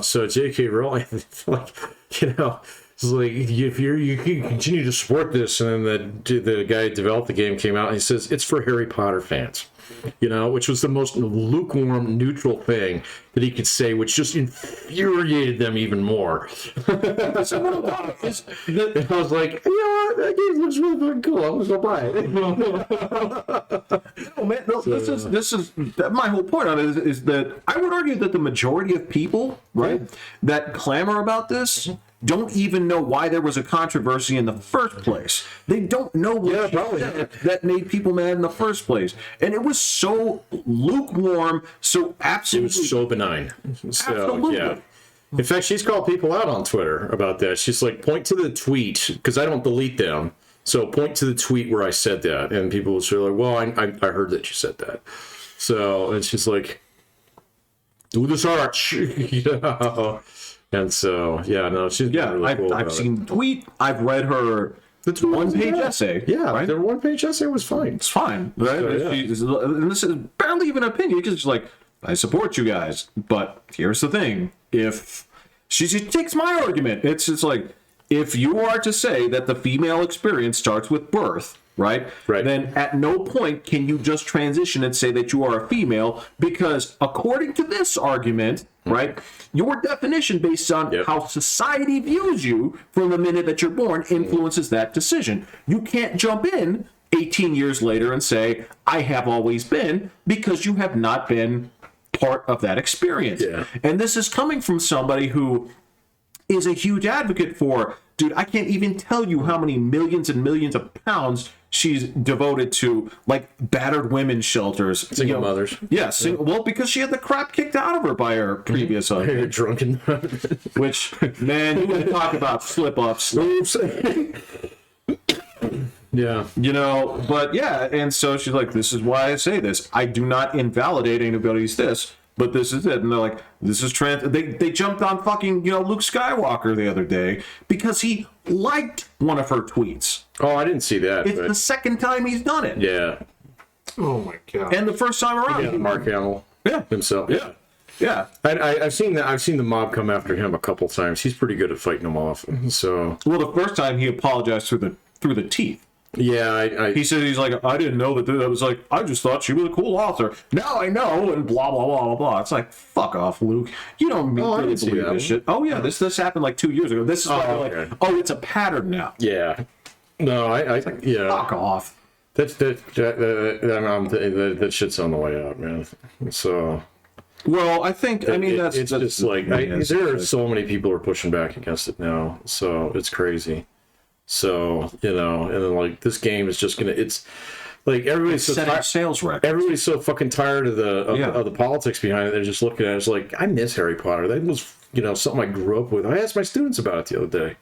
so J.K. Rowling, it's like, if you can continue to support this, and then the guy who developed the game came out and he says it's for Harry Potter fans, which was the most lukewarm, neutral thing that he could say, which just infuriated them even more. And I was like, that game looks really fucking cool. I'm gonna go buy it. Oh, man, no, this is my whole point on it is that I would argue that the majority of people, right, that clamor about this don't even know why there was a controversy in the first place. They don't know what that made people mad in the first place. And it was so lukewarm, so absolutely... It was so benign. So, Absolutely. yeah. In fact, she's called people out on Twitter about that. She's like, point to the tweet, because I don't delete them. So point to the tweet where I said that. And people will say, like, well, I heard that you said that. So, and she's like, do the search. And so, yeah, no, she's really cool. I've seen the tweet. I've read her one-page essay. Yeah, right? their one-page essay was fine. It's fine, right? So, yeah. And this is barely even an opinion, because she's like, I support you guys, but here's the thing: if she takes my argument, it's like, if you are to say that the female experience starts with birth, right? Right. Then at no point can you just transition and say that you are a female, because according to this argument, right, your definition based on how society views you from the minute that you're born influences that decision. You can't jump in 18 years later and say, I have always been, because you have not been part of that experience. Yeah. And this is coming from somebody who is a huge advocate for, dude, I can't even tell you how many millions and millions of pounds she's devoted to, like, battered women's shelters. Single mothers. Yeah, well, because she had the crap kicked out of her by her previous husband. Drunken. Which, man, you want to talk about slip-ups. Yeah. You know, but yeah, and so she's like, this is why I say this. I do not invalidate anybody's this, but this is it. And they're like, this is trans. They jumped on fucking, Luke Skywalker the other day because he liked one of her tweets. Oh, I didn't see that. It's the second time he's done it. Yeah. Oh my god. And the first time around. Mark Hamill. Yeah. Himself. Yeah. Yeah. I've seen that. I've seen the mob come after him a couple times. He's pretty good at fighting them off. So. Well, the first time he apologized through the teeth. Yeah, he said, he's like, I didn't know that. I was like, I just thought she was a cool author. Now I know, and blah blah blah blah blah. It's like, fuck off, Luke. You don't really believe this shit. Oh yeah, this happened like 2 years ago. This is like, oh, it's a pattern now. Yeah. No, I yeah. Fuck off. That shit's on the way out, man. So. Well, I think that's just like there are so many people who are pushing back against it now. So it's crazy. So, and then like this game is just it's like everybody's so tired. Sales records. Everybody's so fucking tired of the politics behind it. They're just looking at it. It's like, I miss Harry Potter. That was something I grew up with. I asked my students about it the other day.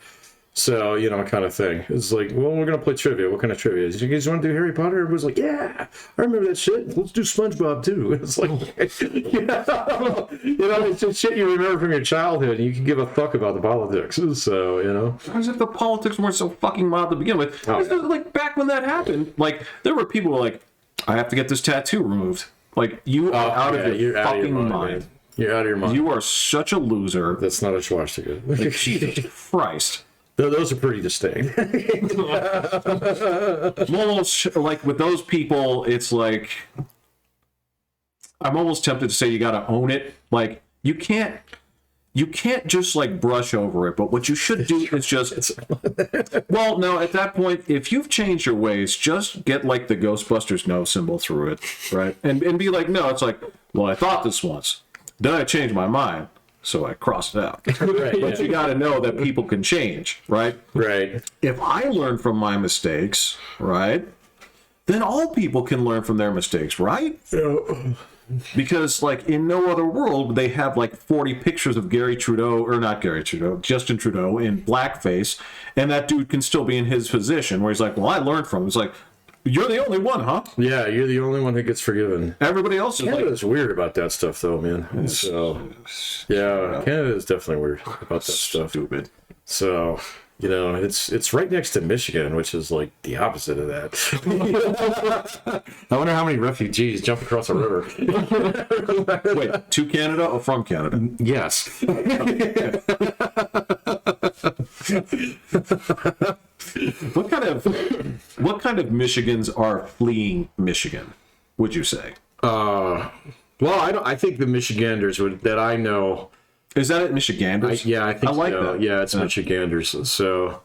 So, kind of thing. It's like, well, we're gonna play trivia. What kind of trivia? You guys want to do Harry Potter? Everybody's like, yeah, I remember that shit. Let's do SpongeBob too. It's like, it's just shit you remember from your childhood. And you can give a fuck about the politics. So, As if the politics weren't so fucking mild to begin with. Like back when that happened, like there were people who were like, I have to get this tattoo removed. Like you are out of your fucking mind. You're out of your mind. You are such a loser. That's not a swastika. Like, Jesus Christ. Those are pretty distinct. Almost like with those people, it's like I'm almost tempted to say you got to own it. Like you can't just like brush over it. But what you should do is just well, no. At that point, if you've changed your ways, just get like the Ghostbusters no symbol through it, right? And be like, no, it's like, well, I thought this once, then I changed my mind. So I crossed it out. Right, but you got to know that people can change, right? Right. If I learn from my mistakes, right, then all people can learn from their mistakes, right? Yeah. Because, like, in no other world, they have, like, 40 pictures of Justin Trudeau in blackface, and that dude can still be in his position, where he's like, well, I learned from him. It's like, you're the only one, huh? Yeah, you're the only one who gets forgiven. Everybody else is Canada's weird about that stuff, though, man. So, yeah, Canada is definitely weird about that stuff. Stupid. So, it's right next to Michigan, which is like the opposite of that. I wonder how many refugees jump across the river. Wait, to Canada or from Canada? Yes. What kind of Michigans are fleeing Michigan, would you say? Well, I think the Michiganders that I know. Is that it, Michiganders? I think I like so. that. Yeah, it's Michiganders. So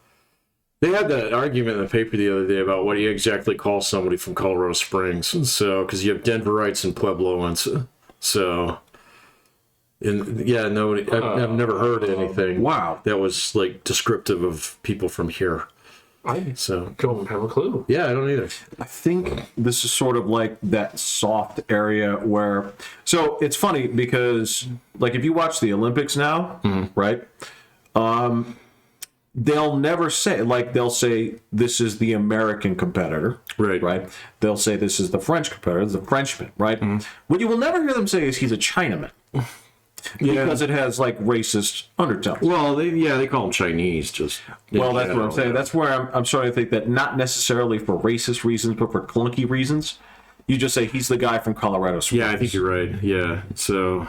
they had that argument in the paper the other day about what do you exactly call somebody from Colorado Springs. So because you have Denverites and Puebloans. So. And yeah, nobody. I've never heard anything. Wow, that was like descriptive of people from here. I don't have a clue. Yeah, I don't either. I think this is sort of like that soft area where. So it's funny because, like, if you watch the Olympics now, right? They'll never say, like, they'll say this is the American competitor, right? They'll say this is the French competitor, the Frenchman, right? What you will never hear them say is he's a Chinaman. Because it has like racist undertones. Well, they call them Chinese. Just well, that's what I'm saying. That's where I'm starting to think that not necessarily for racist reasons, but for clunky reasons. You just say he's the guy from Colorado Springs. Yeah, I think you're right. Yeah, so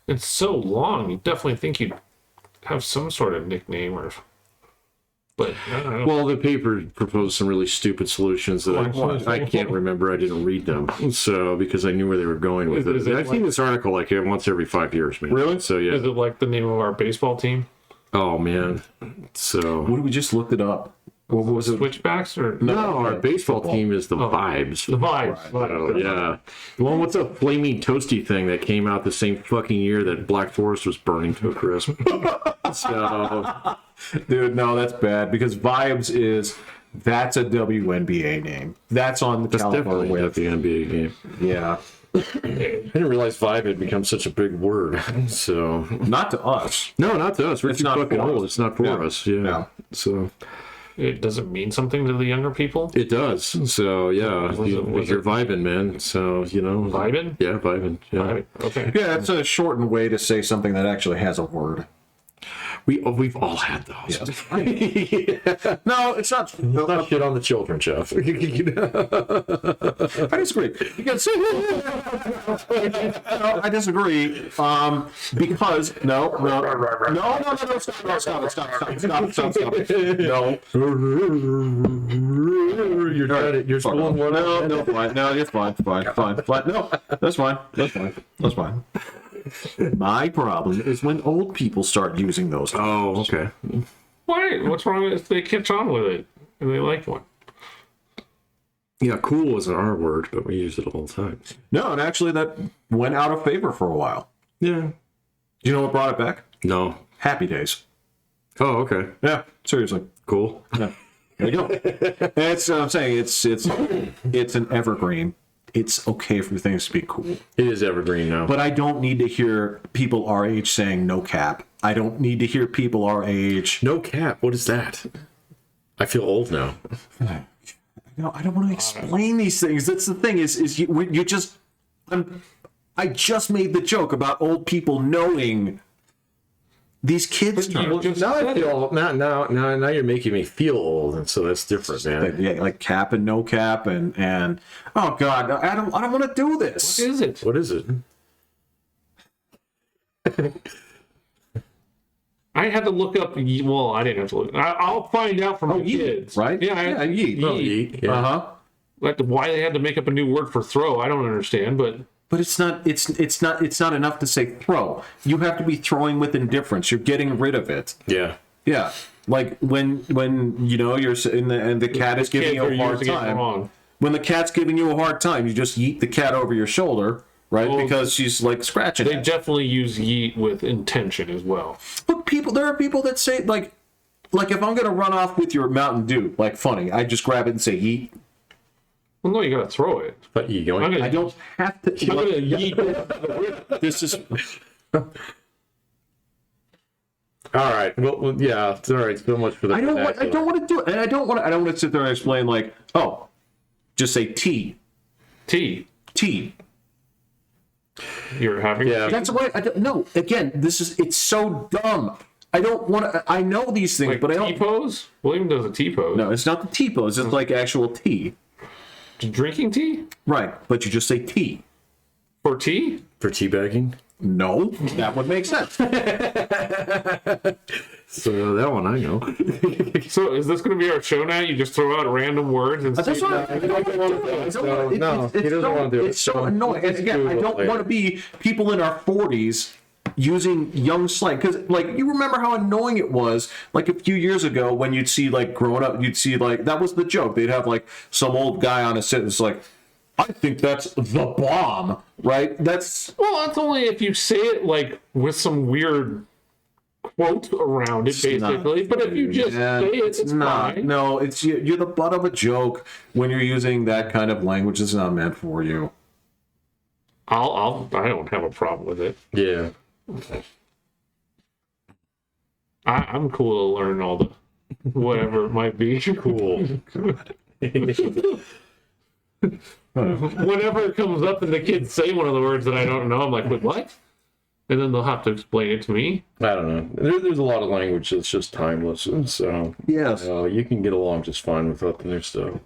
it's so long. You definitely think you'd have some sort of nickname or But I don't know. Well, the paper proposed some really stupid solutions that I can't remember. I didn't read them, so because I knew where they were going with Is it. it I've seen this article like once every 5 years, man. Really? So yeah. Is it like the name of our baseball team? Oh man. So What did we just looked it up? What was it? Switchbacks or no, our baseball team is the Vibes. the Vibes? Oh, yeah. Well, what's a flaming toasty thing that came out the same fucking year that Black Forest was burning to a crisp? So, Dude, no, that's bad because Vibes that's a WNBA name. That's on the that's caliber definitely with. not the NBA game. Yeah. I didn't realize Vibe had become such a big word. So, Not to us. no, not to us. We're too not fucking for old. us. It's not for Yeah. us. Yeah. Yeah. So, It doesn't mean something to the younger people. it does. So, yeah. Was You're vibing, man. So, Vibing? Yeah, vibing. Yeah. Okay. Yeah, it's a shortened way to say something that actually has a word. We've all had those. No, it's not. Not shit on the children, Jeff. I disagree. You can say, no, I disagree. Because no, stop. No. You're spilling one out. No, fine. No, it's fine. No, that's fine. My problem is when old people start using those. Oh, okay. Why? What's wrong if they catch on with it and they like one? Yeah, cool was an R word, but we use it all the time. No, and actually that went out of favor for a while. Yeah. Do you know what brought it back? No. Happy Days. Oh, okay. Yeah, seriously. Cool. Yeah. There you go. It's I'm saying it's an evergreen. It's okay for things to be cool. It is evergreen now. But I don't need to hear people our age saying no cap. I don't need to hear people our age. No cap. What is that? I feel old now. No, I don't want to explain these things. That's the thing is you just I just made the joke about old people knowing these kids terms. Now I feel now you're making me feel old, and so that's different, man. Yeah, like cap and no cap and oh god, I don't want to do this. What is it? What is it? I had to look up. Well, I didn't have to look. I'll find out from my kids. Right? Yeah. Yeet. Oh, yeet. Yeah. Uh-huh. Like why they had to make up a new word for throw, I don't understand. But But it's not enough to say throw. You have to be throwing with indifference. You're getting rid of it. Yeah. Yeah. Like when you're sitting and the cat is giving you a hard time. When the cat's giving you a hard time, you just yeet the cat over your shoulder, right? Well, because she's like scratching They it. definitely use yeet with intention as well. But there are people that say like if I'm gonna run off with your Mountain Dew, like funny, I just grab it and say yeet. Well, no, you gotta throw it. But you going? I'm gonna, I don't have to. I'm gonna yeet. This is All right. Well, yeah. It's all right. So much for the. I don't want to do it, and I don't want to sit there and explain like, oh, just say tea. T. You're having. Yeah. That's why I don't. No, again, it's so dumb. I don't want to. I know these things, Like but I don't. T-pose? William does a T-pose. No, it's not the tea pose. It's like actual tea. Drinking tea? Right, but you just say tea. For tea? For teabagging. No, that would make sense. So that one I know. So is this going to be our show now? You just throw out random words and That's say, what I don't want to do it. He doesn't want to do it. It's so annoying. And again, I don't want to be people in our 40s using young slang, because like you remember how annoying it was like a few years ago when you'd see like growing up, you'd see like that was the joke. They'd have like some old guy on a sit. It's like, I think that's the bomb, right? That's only if you say it like with some weird quote around it, basically. But if you just say it, it's fine. No, it's you're the butt of a joke when you're using that kind of language that's not meant for you. I don't have a problem with it. Yeah. I'm cool to learn all the whatever it might be. Cool. Whenever it comes up and the kids say one of the words that I don't know, I'm like, wait, what? And then they'll have to explain it to me. I don't know. There's a lot of language that's just timeless, and so Yes. you can get along just fine without the new stuff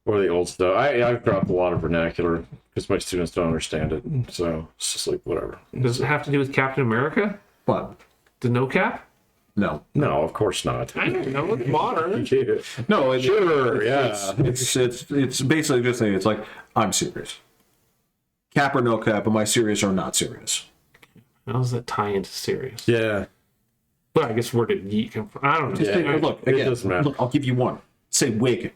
or the old stuff. I've dropped a lot of vernacular because my students don't understand it, so it's just like whatever. Does it have to do with Captain America? What? The no cap? No. No, of course not. I don't know. It's modern. No, Sure, yeah. It's basically just saying, it's like, I'm serious. Cap or no cap, am I serious or not serious? How does that tie into serious? Yeah. But I guess where did yeet come from? I don't know. Just take, look, it again, doesn't matter. look, I'll give you one. Say wig.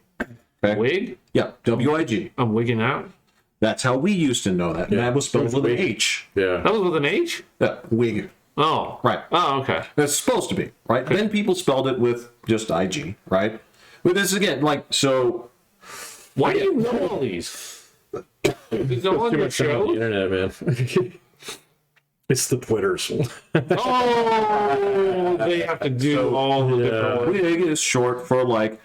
Okay? Wig? Yeah, W-I-G. I'm wigging out. That's how we used to know that. And that was spelled with an H. Yeah. That was with an H? Yeah, wig. Oh. Right. Oh, okay. That's supposed to be, right? Then people spelled it with just IG, right? But this is again, like, so... Why do you know all these? Is it on Too your much time on the show? internet, man. It's the Twitters. Oh, they have to do all the different ones. Wig is short for, like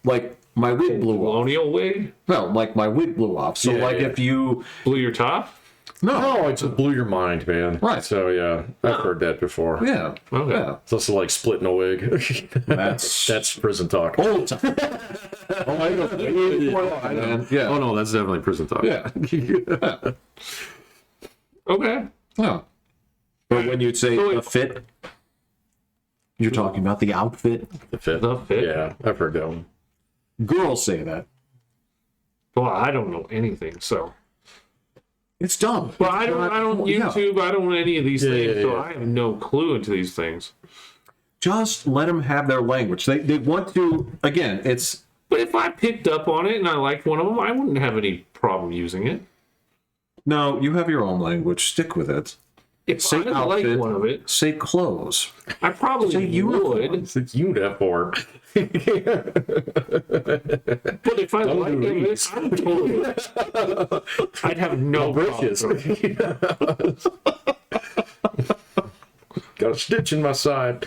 my wig blew off. Colonial wig? No, like my wig blew off. So, Yeah, like, yeah. if you... Blew your top? No, it just blew your mind, man. Right. So, yeah, I've heard that before. Yeah. Okay. Yeah. It's also like splitting a wig. That's prison talk. old time. Oh, I know. Yeah. Oh, no, that's definitely prison talk. Yeah. Okay. Yeah. But when you'd say So a fit, you're talking about the outfit. The fit. The fit? Yeah, I've heard that one. Girls say that. Well, I don't know anything, so. It's dumb. Well, I don't Yeah. YouTube. I don't any of these things, yeah, so yeah. I have no clue into these things. Just let them have their language. They want to, again, it's... But if I picked up on it and I liked one of them, I wouldn't have any problem using it. No, you have your own language. Stick with it. If Say I like outfit. one of it, Say clothes. I probably Say uniform. would. It's uniform. But if I like do it, I'm totally. I'd have no Britches. problem. Got a stitch in my side.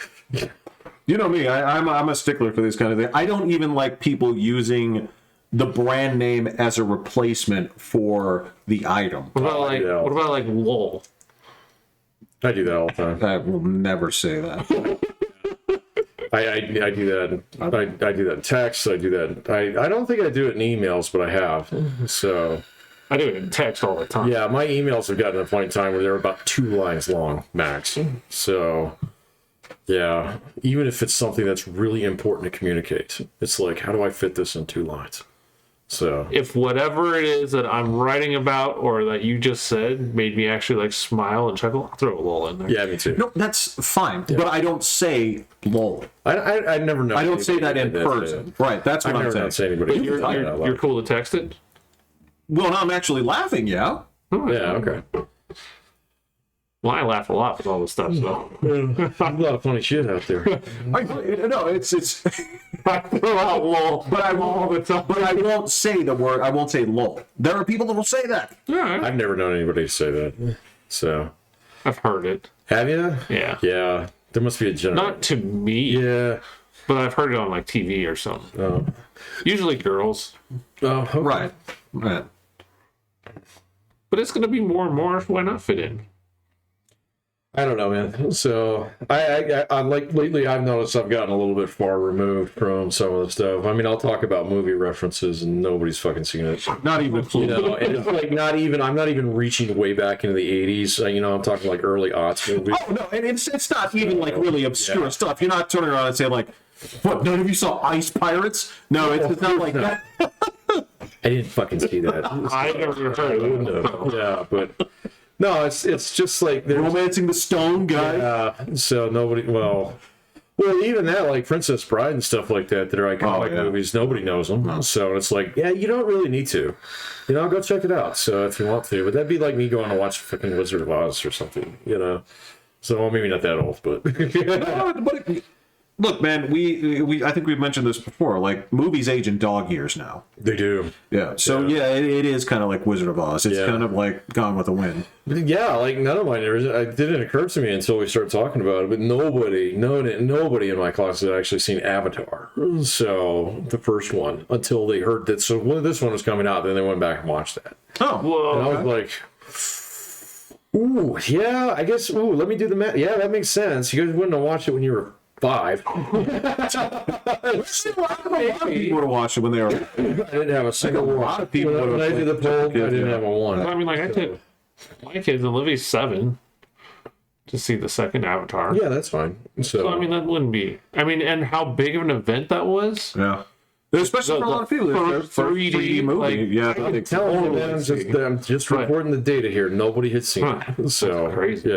You know me. I'm a stickler for this kind of thing. I don't even like people using the brand name as a replacement for the item. What about like yeah. what about like LOL? I do that all the time. I will never say that. I do that. I do that in text. I do that. I don't think I do it in emails, but I have. So I do it in text all the time. yeah, my emails have gotten to a point in time where they're about 2 lines long max. So yeah, even if it's something that's really important to communicate, it's like, how do I fit this in 2 lines? So If whatever it is that I'm writing about or that you just said made me actually like smile and chuckle, I'll throw a LOL in there. yeah, me too. No, that's fine. But I don't say lol. I never know. I don't say that in person. Right. That's what I've I'm never saying. known anybody. But you're cool to text it? Well, no, I'm actually laughing. Yeah. Yeah. Okay. Well, I laugh a lot with all this stuff, so. There's a lot of funny shit out there. No, it's. I throw out LOL, But I won't. all the time. But I won't say the word. I won't say lol. There are people that will say that. Yeah, I've never known anybody to say that. So I've heard it. have you? Yeah. Yeah. There must be a general. Not to me, Yeah. but I've heard it on like TV or something. Oh. Usually girls. Oh. Okay. Right. Right. But it's going to be more and more. Why not fit in? I don't know, man. So I like lately. I've noticed I've gotten a little bit far removed from some of the stuff. I mean, I'll talk about movie references and nobody's fucking seen it. Not even. You know, and it's like not even. I'm not even reaching way back into the '80s. You know, I'm talking like early aughts movies. Oh no, and it's not even like really obscure stuff. You're not turning around and saying like, "What? None of you saw Ice Pirates?" No, it's not like that. I didn't fucking see that. I never heard of it. Yeah, but no, it's just like there's Romancing the Stone guy. so nobody. Well, even that, like Princess Bride and stuff like that are iconic yeah. movies. Nobody knows them, so it's like, yeah, you don't really need to. You know, go check it out. So if you want to, but that'd be like me going to watch fucking Wizard of Oz or something. You know, so well, maybe not that old, but Look, man, we I think we've mentioned this before. Like movies age in dog years now. they do. Yeah. So yeah, it is kind of like Wizard of Oz. It's Yeah. kind of like Gone with the Wind. Yeah, like none of mine. It didn't occur to me until we started talking about it. But nobody in my class had actually seen Avatar. So the first one, until they heard that. So when this one was coming out, then they went back and watched that. Oh, And I was like, ooh, yeah, I guess. Ooh, let me do the math. Yeah, that makes sense. You guys wouldn't have watched it when you were 5. there's a lot of people to watch it when they were. I didn't have a single one. A lot of people When I did the poll, I didn't have a one. I mean, like I took my kids, and Olivia's 7. to see the second Avatar. Yeah, that's fine. So I mean, that wouldn't be. I mean, and how big of an event that was. Yeah. Especially for a lot of people. First 3D movie. like, Yeah. I'm telling you, man, I'm just reporting the data here. Nobody had seen it. So That's crazy.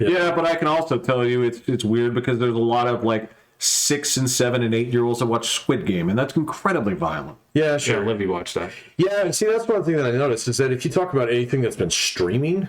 Yeah, but I can also tell you it's weird because there's a lot of like 6 and 7 and 8-year-olds that watch Squid Game, and that's incredibly violent. Yeah, Yeah, sure. Libby watched that. Yeah, and see, that's one thing that I noticed is that if you talk about anything that's been streaming,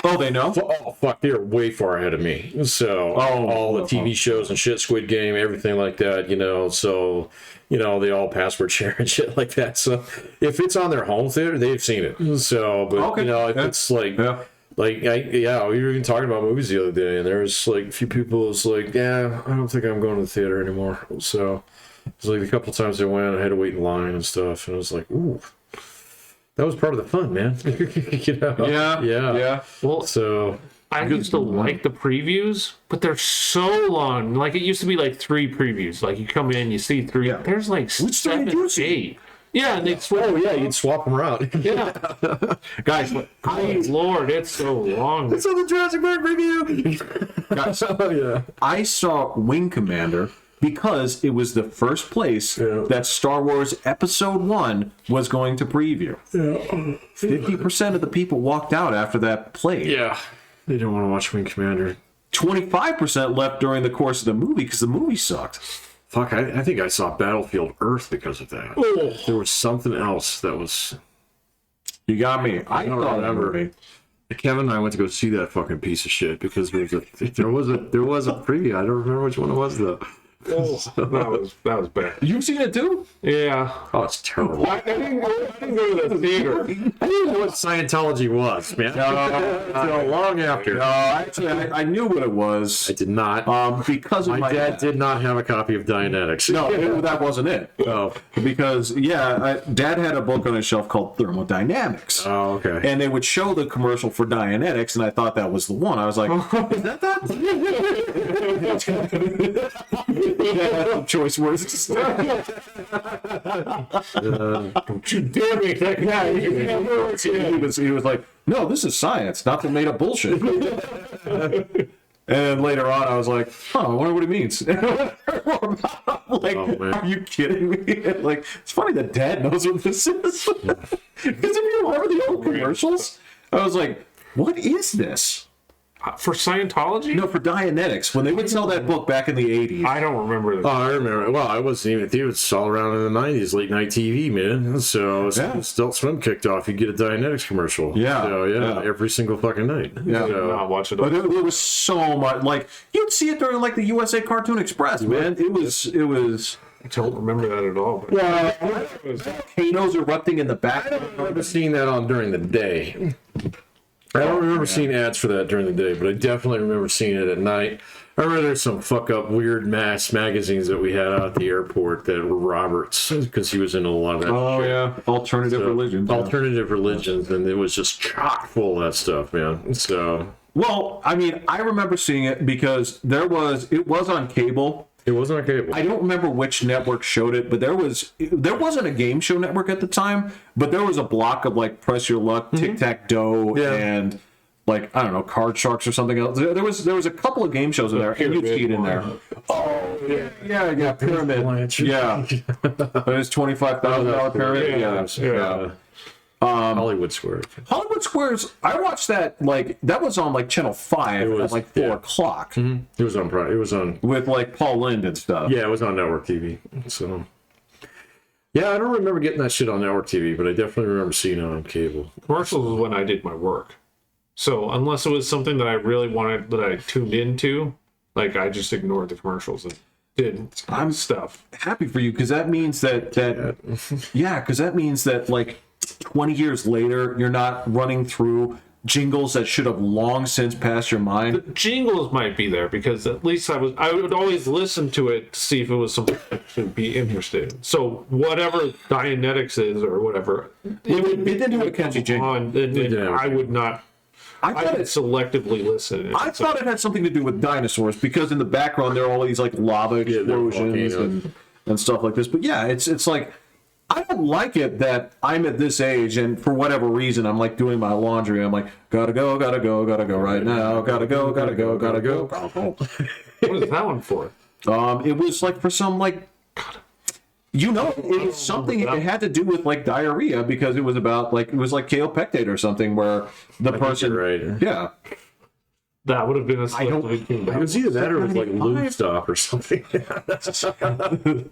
Oh, they know? oh fuck, they're way far ahead of me. So all the TV shows and shit, Squid Game, everything like that, you know. So they all password share and shit like that. So if it's on their home theater, they've seen it. So, but Okay. if it's like. Yeah. Like, we were even talking about movies the other day, and there was like a few people was like, yeah, I don't think I'm going to the theater anymore. So it was like a couple times I went, I had to wait in line and stuff, and I was like, ooh, that was part of the fun, man. Yeah. Well, So I used to like the previews, but they're so long. Like it used to be like 3 previews. Like you come in, you see 3. Yeah. There's like Which 7, three do you see? 8. Yeah, and they'd switch. oh yeah, you'd swap them around. Yeah. Guys, Oh, Lord, it's so long. It's on the Jurassic Park review. guys, Oh yeah. I saw Wing Commander because it was the first place that Star Wars Episode 1 was going to preview. 50% of the people walked out after that played. Yeah, they didn't want to watch Wing Commander. 25% left during the course of the movie because the movie sucked. Fuck, I think I saw Battlefield Earth because of that. Oh. There was something else that was. You got me. I don't thought remember. Kevin and I went to go see that fucking piece of shit because there was a preview. I don't remember which one it was though. Oh, that was bad. You've seen it too? Yeah. Oh, it's terrible. I didn't go to the theater. I didn't know what Scientology was, man. So long after. No, actually, I knew what it was. I did not. Because of My dad did not have a copy of Dianetics. No, that wasn't it. Oh. Because, Dad had a book on his shelf called Thermodynamics. Oh, okay. And they would show the commercial for Dianetics, and I thought that was the one. I was like, is that that? Choice words. Don't you dare make that guy. He was like, no, this is science, not the made up bullshit. And later on, I was like, I wonder what it means. Like, man. are you kidding me? Like, it's funny that Dad knows what this is. Because if you remember the old commercials, I was like, what is this? For Scientology? No, for Dianetics, when they would sell that book back in the 80s. I don't remember Oh, that. I remember. Well, I wasn't even. It was all around in the '90s, late night TV, man. So Adult Swim kicked off. You get a Dianetics commercial. Yeah. So every single fucking night. Yeah. So, Not watch it. But there was so much, like, you'd see it during, like, the USA Cartoon Express, man. It was... I don't remember that at all. But well, volcanoes erupting in the back. I don't remember seeing that on during the day. I don't remember seeing ads for that during the day, but I definitely remember seeing it at night. I remember there's some fuck up weird mass magazines that we had out at the airport that were Roberts because he was into a lot of that. Oh, yeah. Alternative religions. Alternative religions, and it was just chock full of that stuff, man. So Well, I mean, I remember seeing it because it was on cable. it wasn't on cable. I don't remember which network showed it, but there wasn't a game show network at the time, but there was a block of like Press Your Luck, Tic Tac Doe, and like, I don't know, Card Sharks or something else. There was a couple of game shows in there, and you'd see it in there. Oh, yeah, Pyramid. Yeah. It was $25,000 Pyramid. Yeah. Hollywood Square. Hollywood Squares, I watched that, like, that was on like Channel 5 at like 4 o'clock It was on. It was on. with like Paul Lynde and stuff. Yeah, it was on network TV. So yeah, I don't remember getting that shit on network TV, but I definitely remember seeing it on cable. commercials was when I did my work. So unless it was something that I really wanted, that I tuned into, like I just ignored the commercials and did stuff. Happy for you, because that means that like 20 years later, you're not running through jingles that should have long since passed your mind. Jingles might be there because at least I would always listen to it to see if it was something I should be interested in. So whatever Dianetics is or whatever, It didn't have a catchy jingle. and I would not. I thought would selectively listen. I thought it had something to do with dinosaurs, because in the background there are all these like lava explosions and stuff like this. But yeah, it's like, I don't like it that I'm at this age and for whatever reason I'm like doing my laundry. I'm like, gotta go right now. Gotta go. What is that one for? It was like for some like, it was something. It had to do with like diarrhea because it was about like it was like kale pectate or something where the person, right. yeah. That would have been a slip. It was either that or it was like lube stop or something. The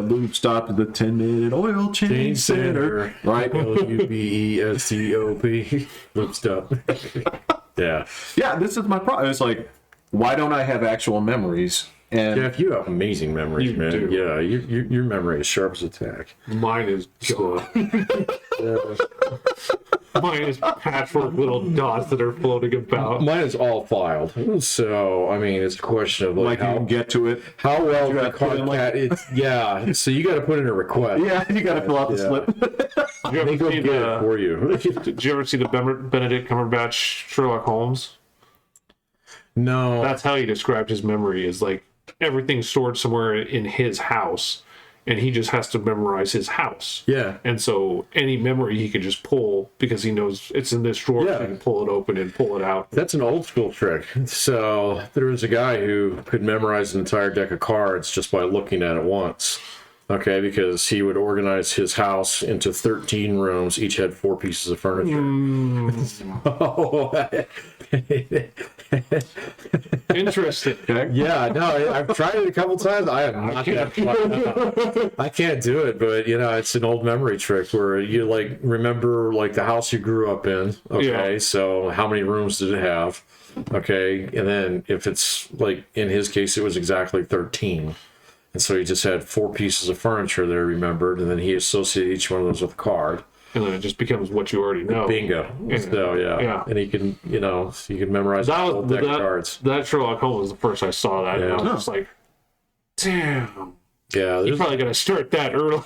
lube stop at the 10-minute oil change center, right? LUBESTOP. Lube stop. Yeah. Yeah, this is my problem. It's like, why don't I have actual memories? And Jeff, you have amazing memories, man. do. Yeah, your memory is sharp as a tack. Mine is good. Mine is patchwork little dots that are floating about. Mine is all filed. So, I mean, it's a question of like you how, can get to it. how well You the gotta put in, cat it's yeah. So you got to put in a request. Yeah, you got to fill out the slip. Did you They ever go see get it for you. Did you ever see the Benedict Cumberbatch Sherlock Holmes? No. That's how he described his memory, is like everything's stored somewhere in his house, and he just has to memorize his house. Yeah. And so any memory he can just pull because he knows it's in this drawer. Yeah. He can pull it open and pull it out. That's an old school trick. So there was a guy who could memorize an entire deck of cards just by looking at it once. Okay, because he would organize his house into 13 rooms. Each had 4 pieces of furniture. Interesting. Okay. Yeah, no, I've tried it a couple times. I am not that fun. I can't do it, but it's an old memory trick where you like remember like the house you grew up in. Okay, Yeah. so how many rooms did it have? Okay, and then if it's like in his case, it was exactly 13. And so he just had 4 pieces of furniture that he remembered, and then he associated each one of those with a card. And then it just becomes what you already know. Bingo. So Yeah. and he can, so you can memorize the whole deck of cards. That Sherlock Holmes was the first I saw that. And I Yeah. was just like, damn. Yeah, You there's probably got to start that early.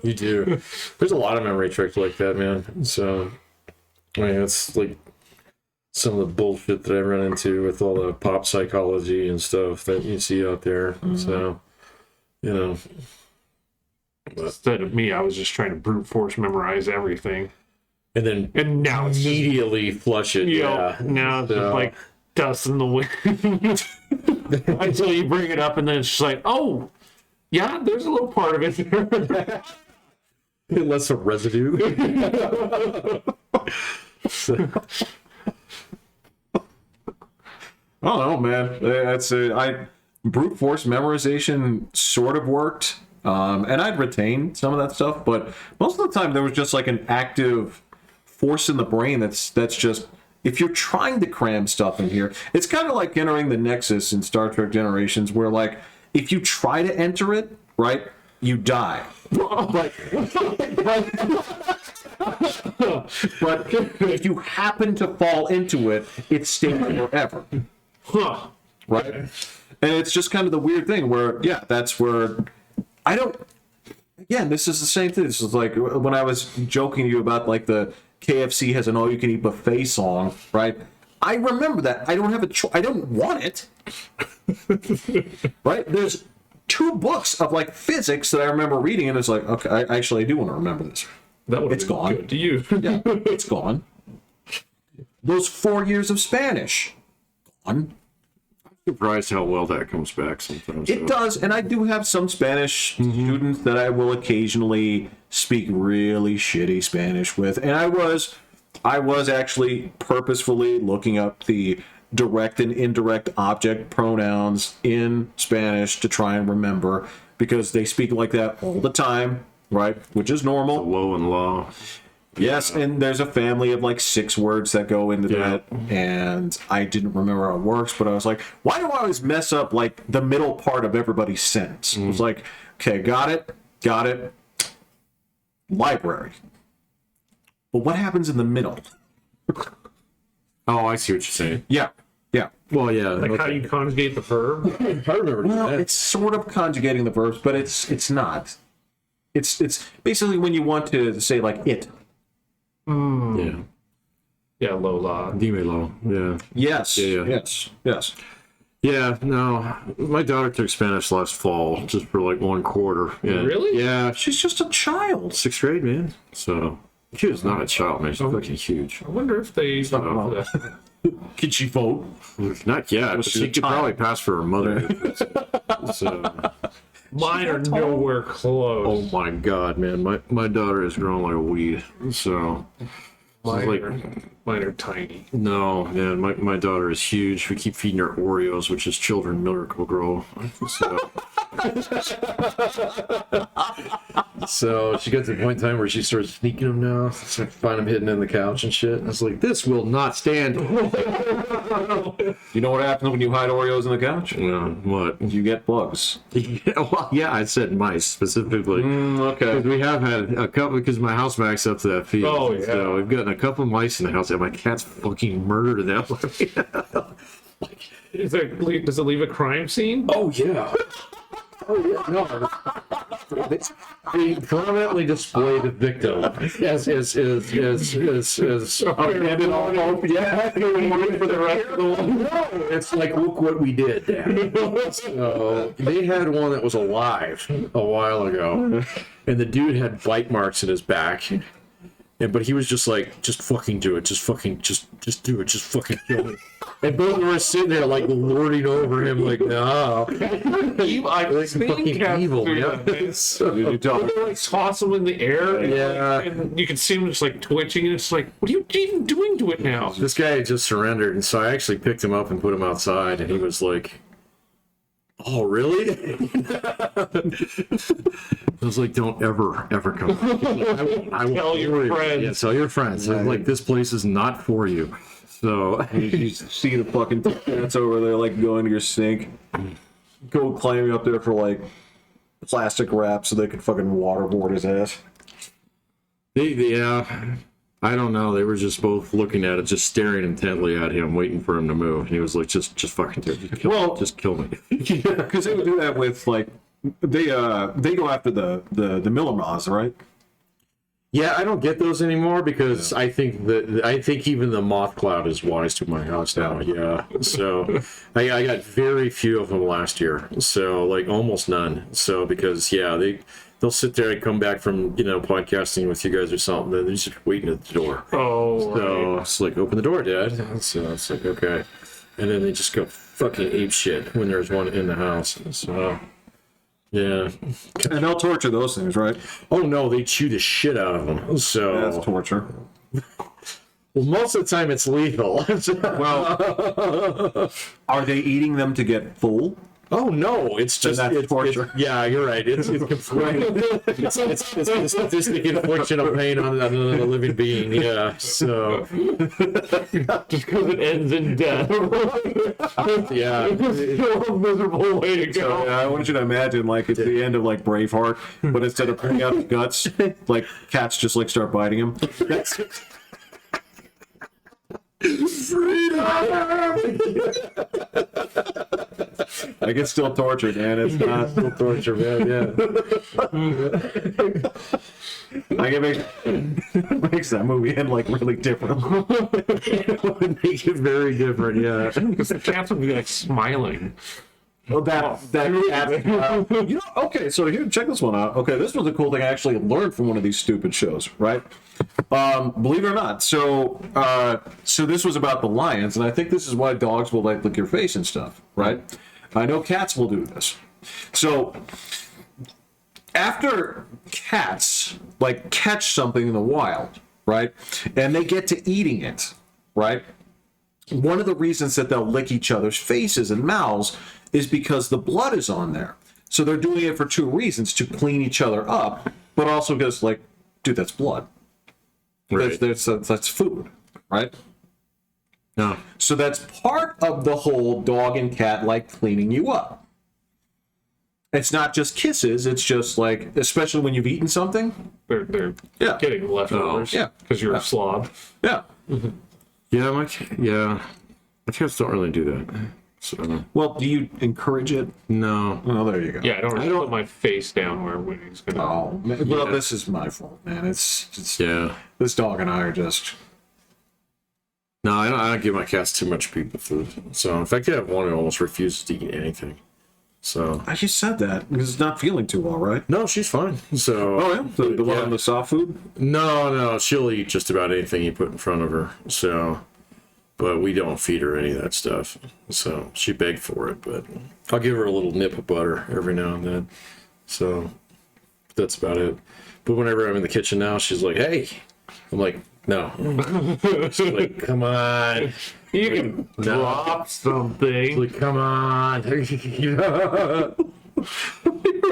you do. There's a lot of memory tricks like that, man. So I mean, it's like some of the bullshit that I run into with all the pop psychology and stuff that you see out there. So, Instead of me, I was just trying to brute force memorize everything. and And now it's just, immediately flush it. now it's So- just like dust in the wind. Until you bring it up, and then it's just like, oh, yeah, there's a little part of it there. Less some residue. I don't know, man. That's brute force memorization sort of worked, and I'd retain some of that stuff, but most of the time there was just like an active force in the brain that's just, if you're trying to cram stuff in here, it's kind of like entering the Nexus in Star Trek Generations, where like if you try to enter it, right, you die. But if you happen to fall into it, it stays forever. Huh. Right? And it's just kind of the weird thing where, yeah, that's where I don't. Again, this is the same thing. This is like when I was joking to you about like the KFC has an all-you-can-eat buffet song, right? I remember that. I don't have a choice. I don't want it. Right? There's 2 books of like physics that I remember reading, and it's like, okay, I actually do want to remember this. That would It's gone. good to you. Yeah, it's gone. Those 4 years of Spanish, gone. Surprised how well that comes back sometimes. It does, and I do have some Spanish students that I will occasionally speak really shitty Spanish with, and I was actually purposefully looking up the direct and indirect object pronouns in Spanish to try and remember, because they speak like that all the time, right? Which is normal. Low and law. Yes, and there's a family of like 6 words that go into that, and I didn't remember how it works, but I was like, why do I always mess up like the middle part of everybody's sentence? It was like, okay, got it, library. But what happens in the middle? Oh, I see what you're saying. Yeah. Well, yeah. Like how you conjugate the verb. I remember Well, that. it's sort of conjugating the verbs, but it's not. It's basically when you want to say like it. Yeah. Yeah, Lola. Dímelo. Yeah. Yes. Yeah. Yes. Yeah, no. My daughter took Spanish last fall just for like 1 quarter. And, Really? Yeah, She's just a child. 6th grade, man. So she was not a child, man. She's fucking huge. I wonder if they for that. Can she vote? Not yet, but she's she a could child. probably pass for her mother. So, Mine are nowhere oh close. my god, man. My daughter is growing like a weed. So Mine are tiny. no, man, my daughter is huge. We keep feeding her Oreos, which is children miracle grow. So she got to the point in time where she starts sneaking them now. So I find them hidden in the couch and shit. And I was like, this will not stand. You know what happens when you hide Oreos in the couch? What? You get bugs. Yeah, I said mice specifically. Okay. Because we have had a couple, because my house backs up to that field. Oh, yeah. So we've gotten a couple mice in the house, and my cat's fucking murdered them. Does it leave a crime scene? Oh, yeah. Oh, yeah. No. They permanently display the victim as Abandoned all hope. Yeah. For the rest of the world. No, it's like, look what we did, Dad. So they had one that was alive a while ago, and the dude had bite marks in his back. But he was just like, just fucking do it. Just do it. Just fucking kill me. And both of us sitting there like lording over him like, no. I've seen Fucking cats evil, do yeah. that. So did you tell her? They like toss them in the air. Yeah. And you can see them just like twitching, and it's like, what are you even doing to it now? This guy just surrendered, and so I actually picked him up and put him outside, and he was like, oh, really? I was like, don't ever come back. I will Tell your friends. Yeah, tell your friends. I'm like, this place is not for you. So You see the fucking cats over there, like going to your sink, go climbing up there for like plastic wrap so they could fucking waterboard his ass. yeah, I don't know. They were just both looking at it, just staring intently at him, waiting for him to move. And he was like, just fucking do it. Just kill me. Yeah, because they would do that with like they go after the Miller moths, right? Yeah, I don't get those anymore because I think even the moth cloud is wise to my house now. Yeah, so I got very few of them last year, so like almost none. So because they'll sit there and come back from podcasting with you guys or something, and they're just waiting at the door. Oh, So right. it's like, open the door, Dad. So it's like, okay, and then they just go fucking ape shit when there's one in the house. So. Yeah. And they'll torture those things, right? Oh no, they chew the shit out of them. So That's torture. well, most of the time it's lethal. Well, are they eating them to get full? Oh no, it's just that's torture. yeah, you're right. It's the statistic infliction of pain on a living being. Yeah. So Just because it ends in death. yeah. It's still a miserable way to go. So, I want you to imagine like it's the end of like Braveheart, but instead of pulling out his guts, like cats just like start biting him. That's I get still tortured, man. It's not still torture, man. Yeah. Like it makes that movie end like really different. It makes it very different. Yeah. Because the cats would be like smiling. Well, you know, okay, so here, check this one out. Okay, this was a cool thing I actually learned from one of these stupid shows, right? Believe it or not. So this was about the lions, and I think this is why dogs will like lick your face and stuff, right? I know cats will do this. So after cats like catch something in the wild, right, and they get to eating it, right? One of the reasons that they'll lick each other's faces and mouths is because the blood is on there. So they're doing it for two reasons: to clean each other up, but also because, like, dude, that's blood. Right. That's food, right? No. So that's part of the whole dog and cat like cleaning you up. It's not just kisses. It's just like, especially when you've eaten something. They're Yeah. getting leftovers. Yeah. Because you're a slob. Yeah. Yeah, my cats don't really do that. So Well, do you encourage it? no. Well, there you go. Yeah, I don't really put my face down where Winnie's gonna. Oh, man. Well, this is my fault, man. It's Yeah. this dog and I are just. No, I don't give my cats too much people food. So in fact, I have one who almost refuses to eat anything. So I just said that because it's not feeling too well, right? no, she's fine. So Oh yeah, the one Yeah. on the soft food. no, she'll eat just about anything you put in front of her. So, but we don't feed her any of that stuff. So she begged for it, but I'll give her a little nip of butter every now and then. So that's about it. But whenever I'm in the kitchen now, she's like, "Hey," I'm like, "No." She's like, "Come on." You can drop something. Like, come on. You were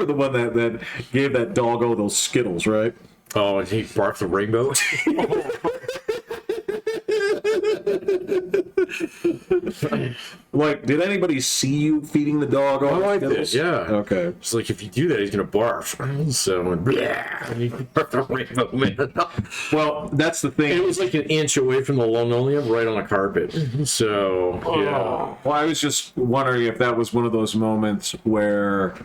the one that gave that doggo those Skittles, right? Oh, and he barked the rainbow. Like, did anybody see you feeding the dog all Oh, I the did, Skittles? yeah. Okay. It's like, if you do that, he's gonna barf. So, and he barked the rainbow, man. Well, that's the It thing. was like an inch away from the linoleum, right on the carpet. So, yeah. Well, I was just wondering if that was one of those moments where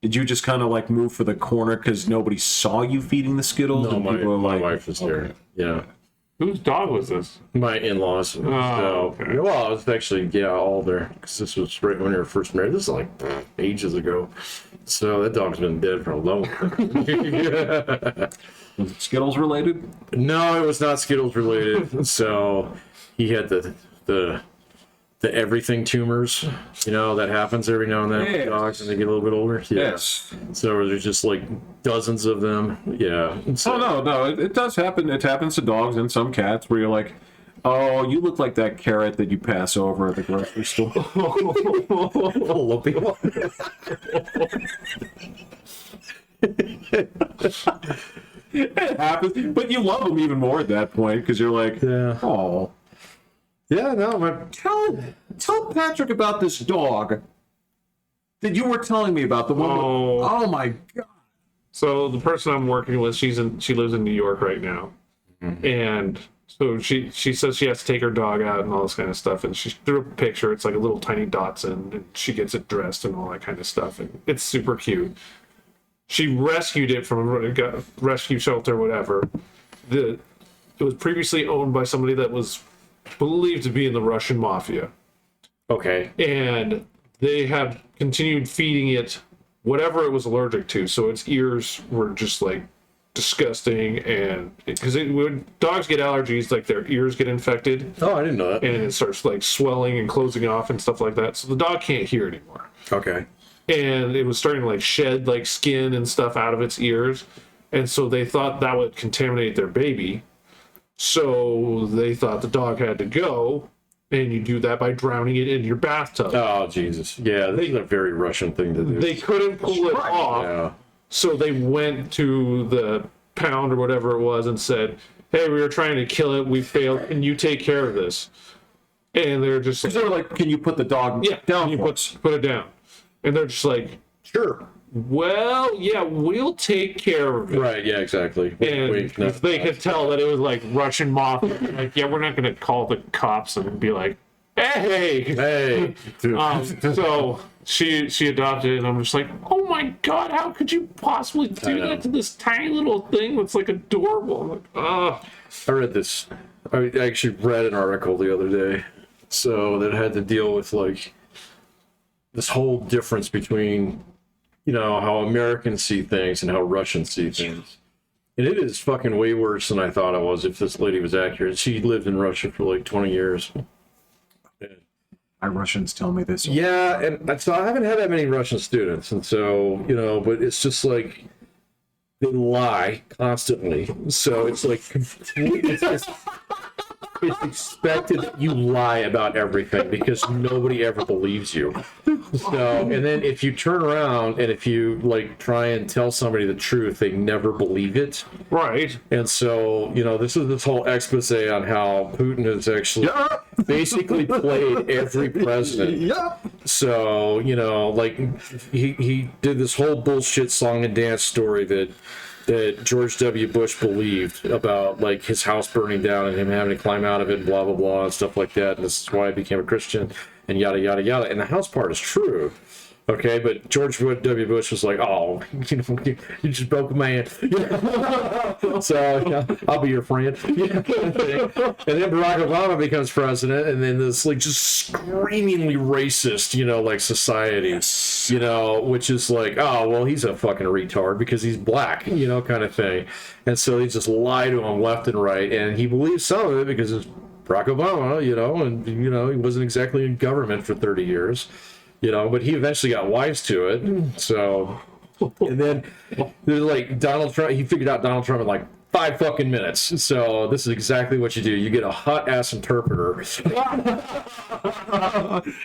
did you just kind of like move for the corner because nobody saw you feeding the Skittles? No, and my people were like, wife was there. okay. Yeah. Whose dog was this? My in-laws. So, okay. well, I was actually, all there. Because this was right when we were first married. This is like ages ago. So that dog's been dead for a long time. Was it Skittles related? No, it was not Skittles related. So he had the everything tumors, that happens every now and then with Yes. dogs and they get a little bit older. Yeah. Yes. So there's just like dozens of them. Yeah. So, Oh no, it does happen. It happens to dogs and some cats where you're like, oh, you look like that carrot that you pass over at the grocery store. a lumpy one. It happens, but you love them even more at that point because you're like, Yeah. oh, Yeah, no, tell Patrick about this dog that you were telling me about. The one. Oh. Oh my god. So the person I'm working with, she lives in New York right now, and so she says she has to take her dog out and all this kind of stuff, and she threw a picture. It's like a little tiny Dachshund, and she gets it dressed and all that kind of stuff, and it's super cute. She rescued it from a rescue shelter, whatever. It was previously owned by somebody that was believed to be in the Russian mafia, okay. and they have continued feeding it whatever it was allergic to. So its ears were just like disgusting, and because when dogs get allergies, like their ears get infected, Oh, I didn't know that. and it starts like swelling and closing off and stuff like that. So the dog can't hear anymore, Okay. and it was starting to like shed like skin and stuff out of its ears, and so they thought that would contaminate their baby. So they thought the dog had to go, and you do that by drowning it in your bathtub. Oh, Jesus. Yeah, this is a very Russian thing to do. They couldn't pull it off, Yeah. so they went to the pound or whatever it was and said, hey, we were trying to kill it, we failed, can you take care of this? And they're just like, They're like, can you put the dog yeah, down? you for us?" put it down. And they're just like, Sure. well, yeah, we'll take care of it. Right, yeah, exactly. And Wink, no. if they could tell that it was like Russian mafia, like, yeah, we're not going to call the cops and be like, hey. Hey. So she adopted it, and I'm just like, oh my god, how could you possibly do know. that to this tiny little thing that's like adorable? I'm like, ugh. I read this. I actually read an article the other day. So that had to deal with like this whole difference between, how Americans see things and how Russians see things. And it is fucking way worse than I thought it was, if this lady was accurate. She lived in Russia for like 20 years. My Russians tell me this. Yeah, and so I haven't had that many Russian students, and so, but it's just like they lie constantly. So it's like it's expected that you lie about everything because nobody ever believes you. So, and then if you turn around and if you like try and tell somebody the truth, they never believe it. Right. And so, this is this whole expose on how Putin has actually basically played every president. Yeah. So, like he did this whole bullshit song and dance story that George W. Bush believed about like his house burning down and him having to climb out of it and blah, blah, blah and stuff like that. And this is why I became a Christian and yada, yada, yada. And the house part is true. Okay, but George W. Bush was like, "Oh, you just broke my hand, so I'll be your friend." And then Barack Obama becomes president, and then this like just screamingly racist, like society, which is like, oh well, he's a fucking retard because he's black, kind of thing, and so they just lie to him left and right, and he believes some of it because it's Barack Obama, and he wasn't exactly in government for 30 years. But he eventually got wise to it. So, and then there's like Donald Trump. He figured out Donald Trump in like 5 fucking minutes. So this is exactly what you do. You get a hot ass interpreter,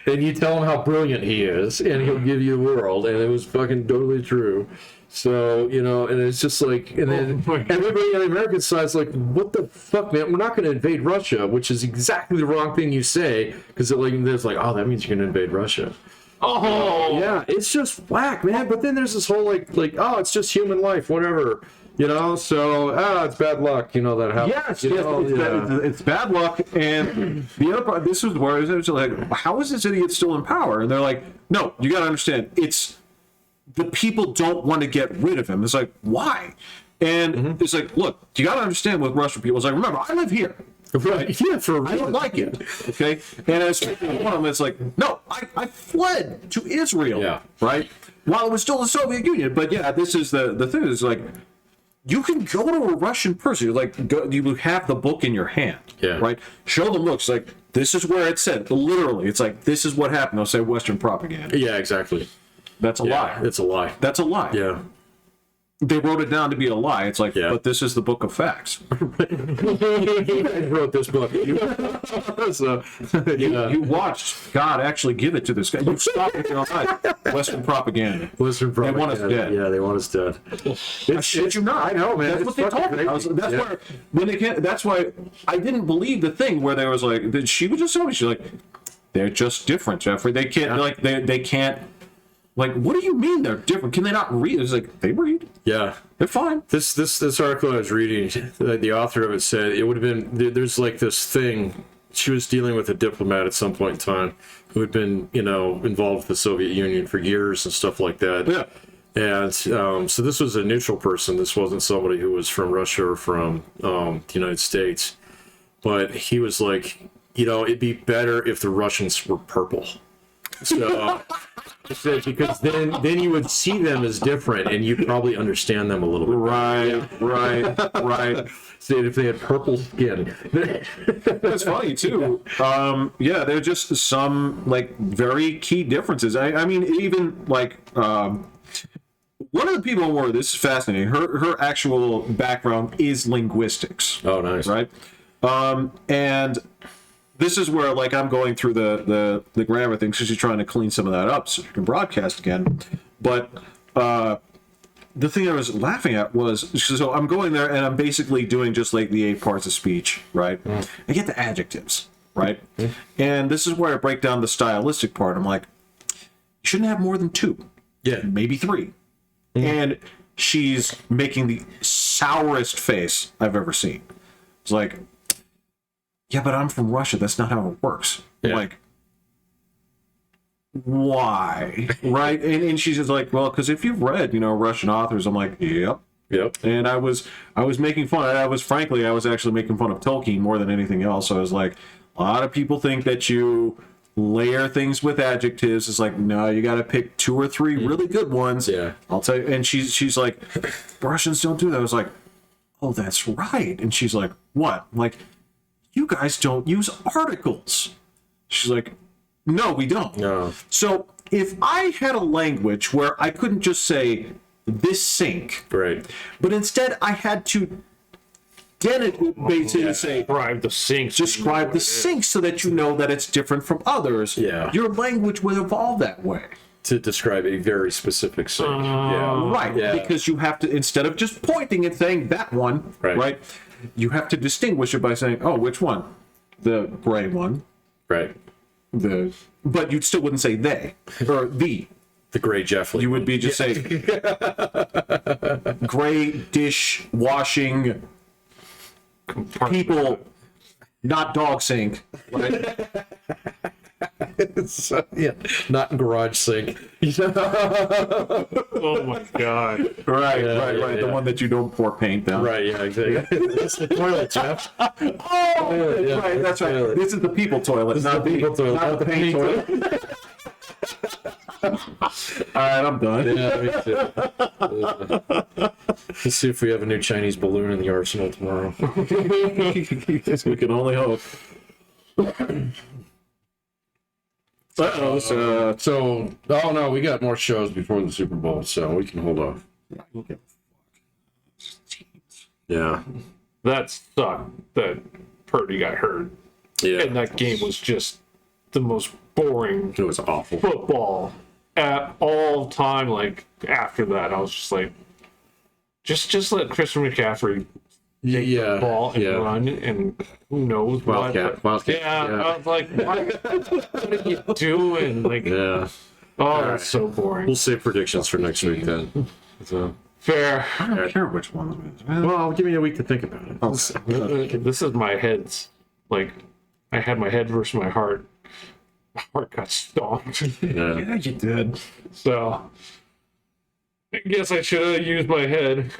and you tell him how brilliant he is, and he'll give you the world. And it was fucking totally true. So, and it's just like, and then everybody on the American side is like, what the fuck, man? We're not going to invade Russia, which is exactly the wrong thing you say, because there's like, oh, that means you're going to invade Russia. Oh, yeah, it's just whack, man. But then there's this whole like, oh, it's just human life, whatever, so it's bad luck, that happens. Yes, it's bad luck. And the other part, this is where it's like, how is this idiot still in power? And they're like, no, you got to understand, it's the people don't want to get rid of him. It's like, why? And it's like, look, you got to understand with Russian people. It's like, remember, I live here. Right. Yeah, I don't like it. Okay. And as one of them, it's like, no, I fled to Israel. Yeah. Right. While it was still the Soviet Union. But yeah, this is the thing is like, you can go to a Russian person. You you have the book in your hand. Yeah. Right. Show them looks like this is where it said. Literally, it's like this is what happened. They'll say Western propaganda. Yeah, exactly. That's a lie. It's a lie. That's a lie. Yeah. They wrote it down to be a lie. It's like, but this is the book of facts. You wrote this book. So, you watched God actually give it to this guy. You stopped it all right. Western propaganda. Western propaganda. They want us dead. Yeah, they want us dead. I shit you not. I know, man. That's what they told me. That's where when they can't. That's why I didn't believe the thing where there was like she would just tell me she's like, they're just different, Jeffrey. They can't they can't. Like, what do you mean they're different? Can they not read? It's like, they read. Yeah. They're fine. This article I was reading, the author of it said it would have been, there's like this thing, she was dealing with a diplomat at some point in time who had been, involved with the Soviet Union for years and stuff like that. Yeah. And so this was a neutral person. This wasn't somebody who was from Russia or from the United States. But he was like, it'd be better if the Russians were purple. So, because then you would see them as different, and you'd probably understand them a little bit. Right. See, if they had purple skin. That's funny too. Yeah, there are just some like very key differences. I mean, even like one of the people in war. This is fascinating. Her actual background is linguistics. Oh, nice. Right. And this is where, like, I'm going through the grammar thing, because she's trying to clean some of that up so you can broadcast again. But the thing I was laughing at was, so I'm going there and I'm basically doing just like the 8 parts of speech, right? I get the adjectives, right? And this is where I break down the stylistic part. I'm like, you shouldn't have more than 2. Yeah. Maybe 3. And she's making the sourest face I've ever seen. It's like, yeah, but I'm from Russia. That's not how it works. Yeah. Like, why? Right? And she's just like, well, because if you've read, Russian authors, I'm like, yep. And I was making fun. I was actually making fun of Tolkien more than anything else. So I was like, a lot of people think that you layer things with adjectives. It's like, no, you got to pick 2 or 3 really good ones. Yeah. I'll tell you. And she's like, Russians don't do that. I was like, oh, that's right. And she's like, what? I'm like, you guys don't use articles. She's like, no, we don't. No. So if I had a language where I couldn't just say this sink, Right. but instead I had to basically say describe the sink. describe the sink so that you know that it's different from others. Yeah. Your language would evolve that way. To describe a very specific sink. Yeah. Right. Yeah. Because you have to, instead of just pointing and saying that one, right? You have to distinguish it by saying, oh, which one? The gray one. Right. But you still wouldn't say they or the. The gray Jeff Lee. You would be just saying gray dish washing people not dog sink. Right? So, yeah, not garage sink. Oh my god. Right, Yeah, right, yeah, right. The yeah. one that you don't pour paint down. Right, yeah, exactly. It's the toilet, Jeff. Oh, Yeah, right, that's right. toilet. This is the people toilet, not the people toilet, not the paint toilet. All right, I'm done. Yeah, me too. Let's see if we have a new Chinese balloon in the arsenal tomorrow. We can only hope. Oh no, we got more shows before the Super Bowl, so we can hold off. Yeah. That sucked that Purdy got hurt. Yeah. And that game was just the most boring It was awful. football at all time. Like after that, I was just like, just let Christian McCaffrey take the ball and run, and who knows Wildcat. Yeah, I was like, what are you doing? Like, Yeah. that's so boring. We'll save predictions for next week then. So, Fair. I don't care which one it is, man. well, give me a week to think about it. This is my head's. Like, I had my head versus my heart. My heart got stomped. Yeah. Yeah, you did. So, I guess I should have used my head.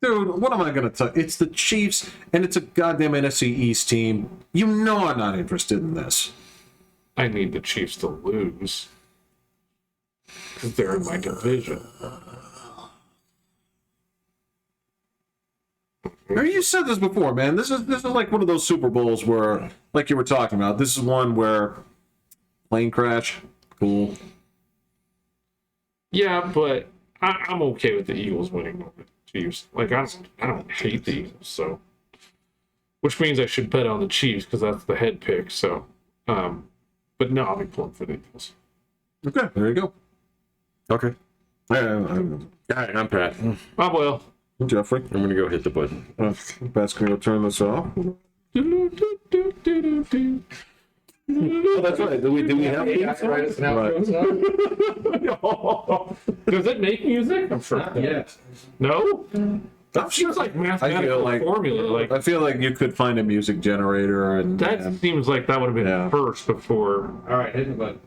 Dude, what am I going to tell you? It's the Chiefs, and it's a goddamn NFC East team. You know I'm not interested in this. I need the Chiefs to lose. Because they're in my division. You said this before, man. This is like one of those Super Bowls where, like you were talking about, this is one where plane crash, cool. Yeah, but I'm okay with the Eagles winning over the Chiefs. Like, I don't hate the Eagles, so. Which means I should bet on the Chiefs because that's the head pick, so. But no, I'll be pulling for the Eagles. Okay, there you go. Okay. I'm All right, I'm Pat. Oh, well. Jeffrey. I'm going to go hit the button. Pat's going to turn this off. Oh, that's right. Do we have Right. Does it make music? I'm sure. Yes. No? That Seems like mathematical formula. Like, I feel like you could find a music generator and that seems like that would have been Yeah. first before. All right, hit the button.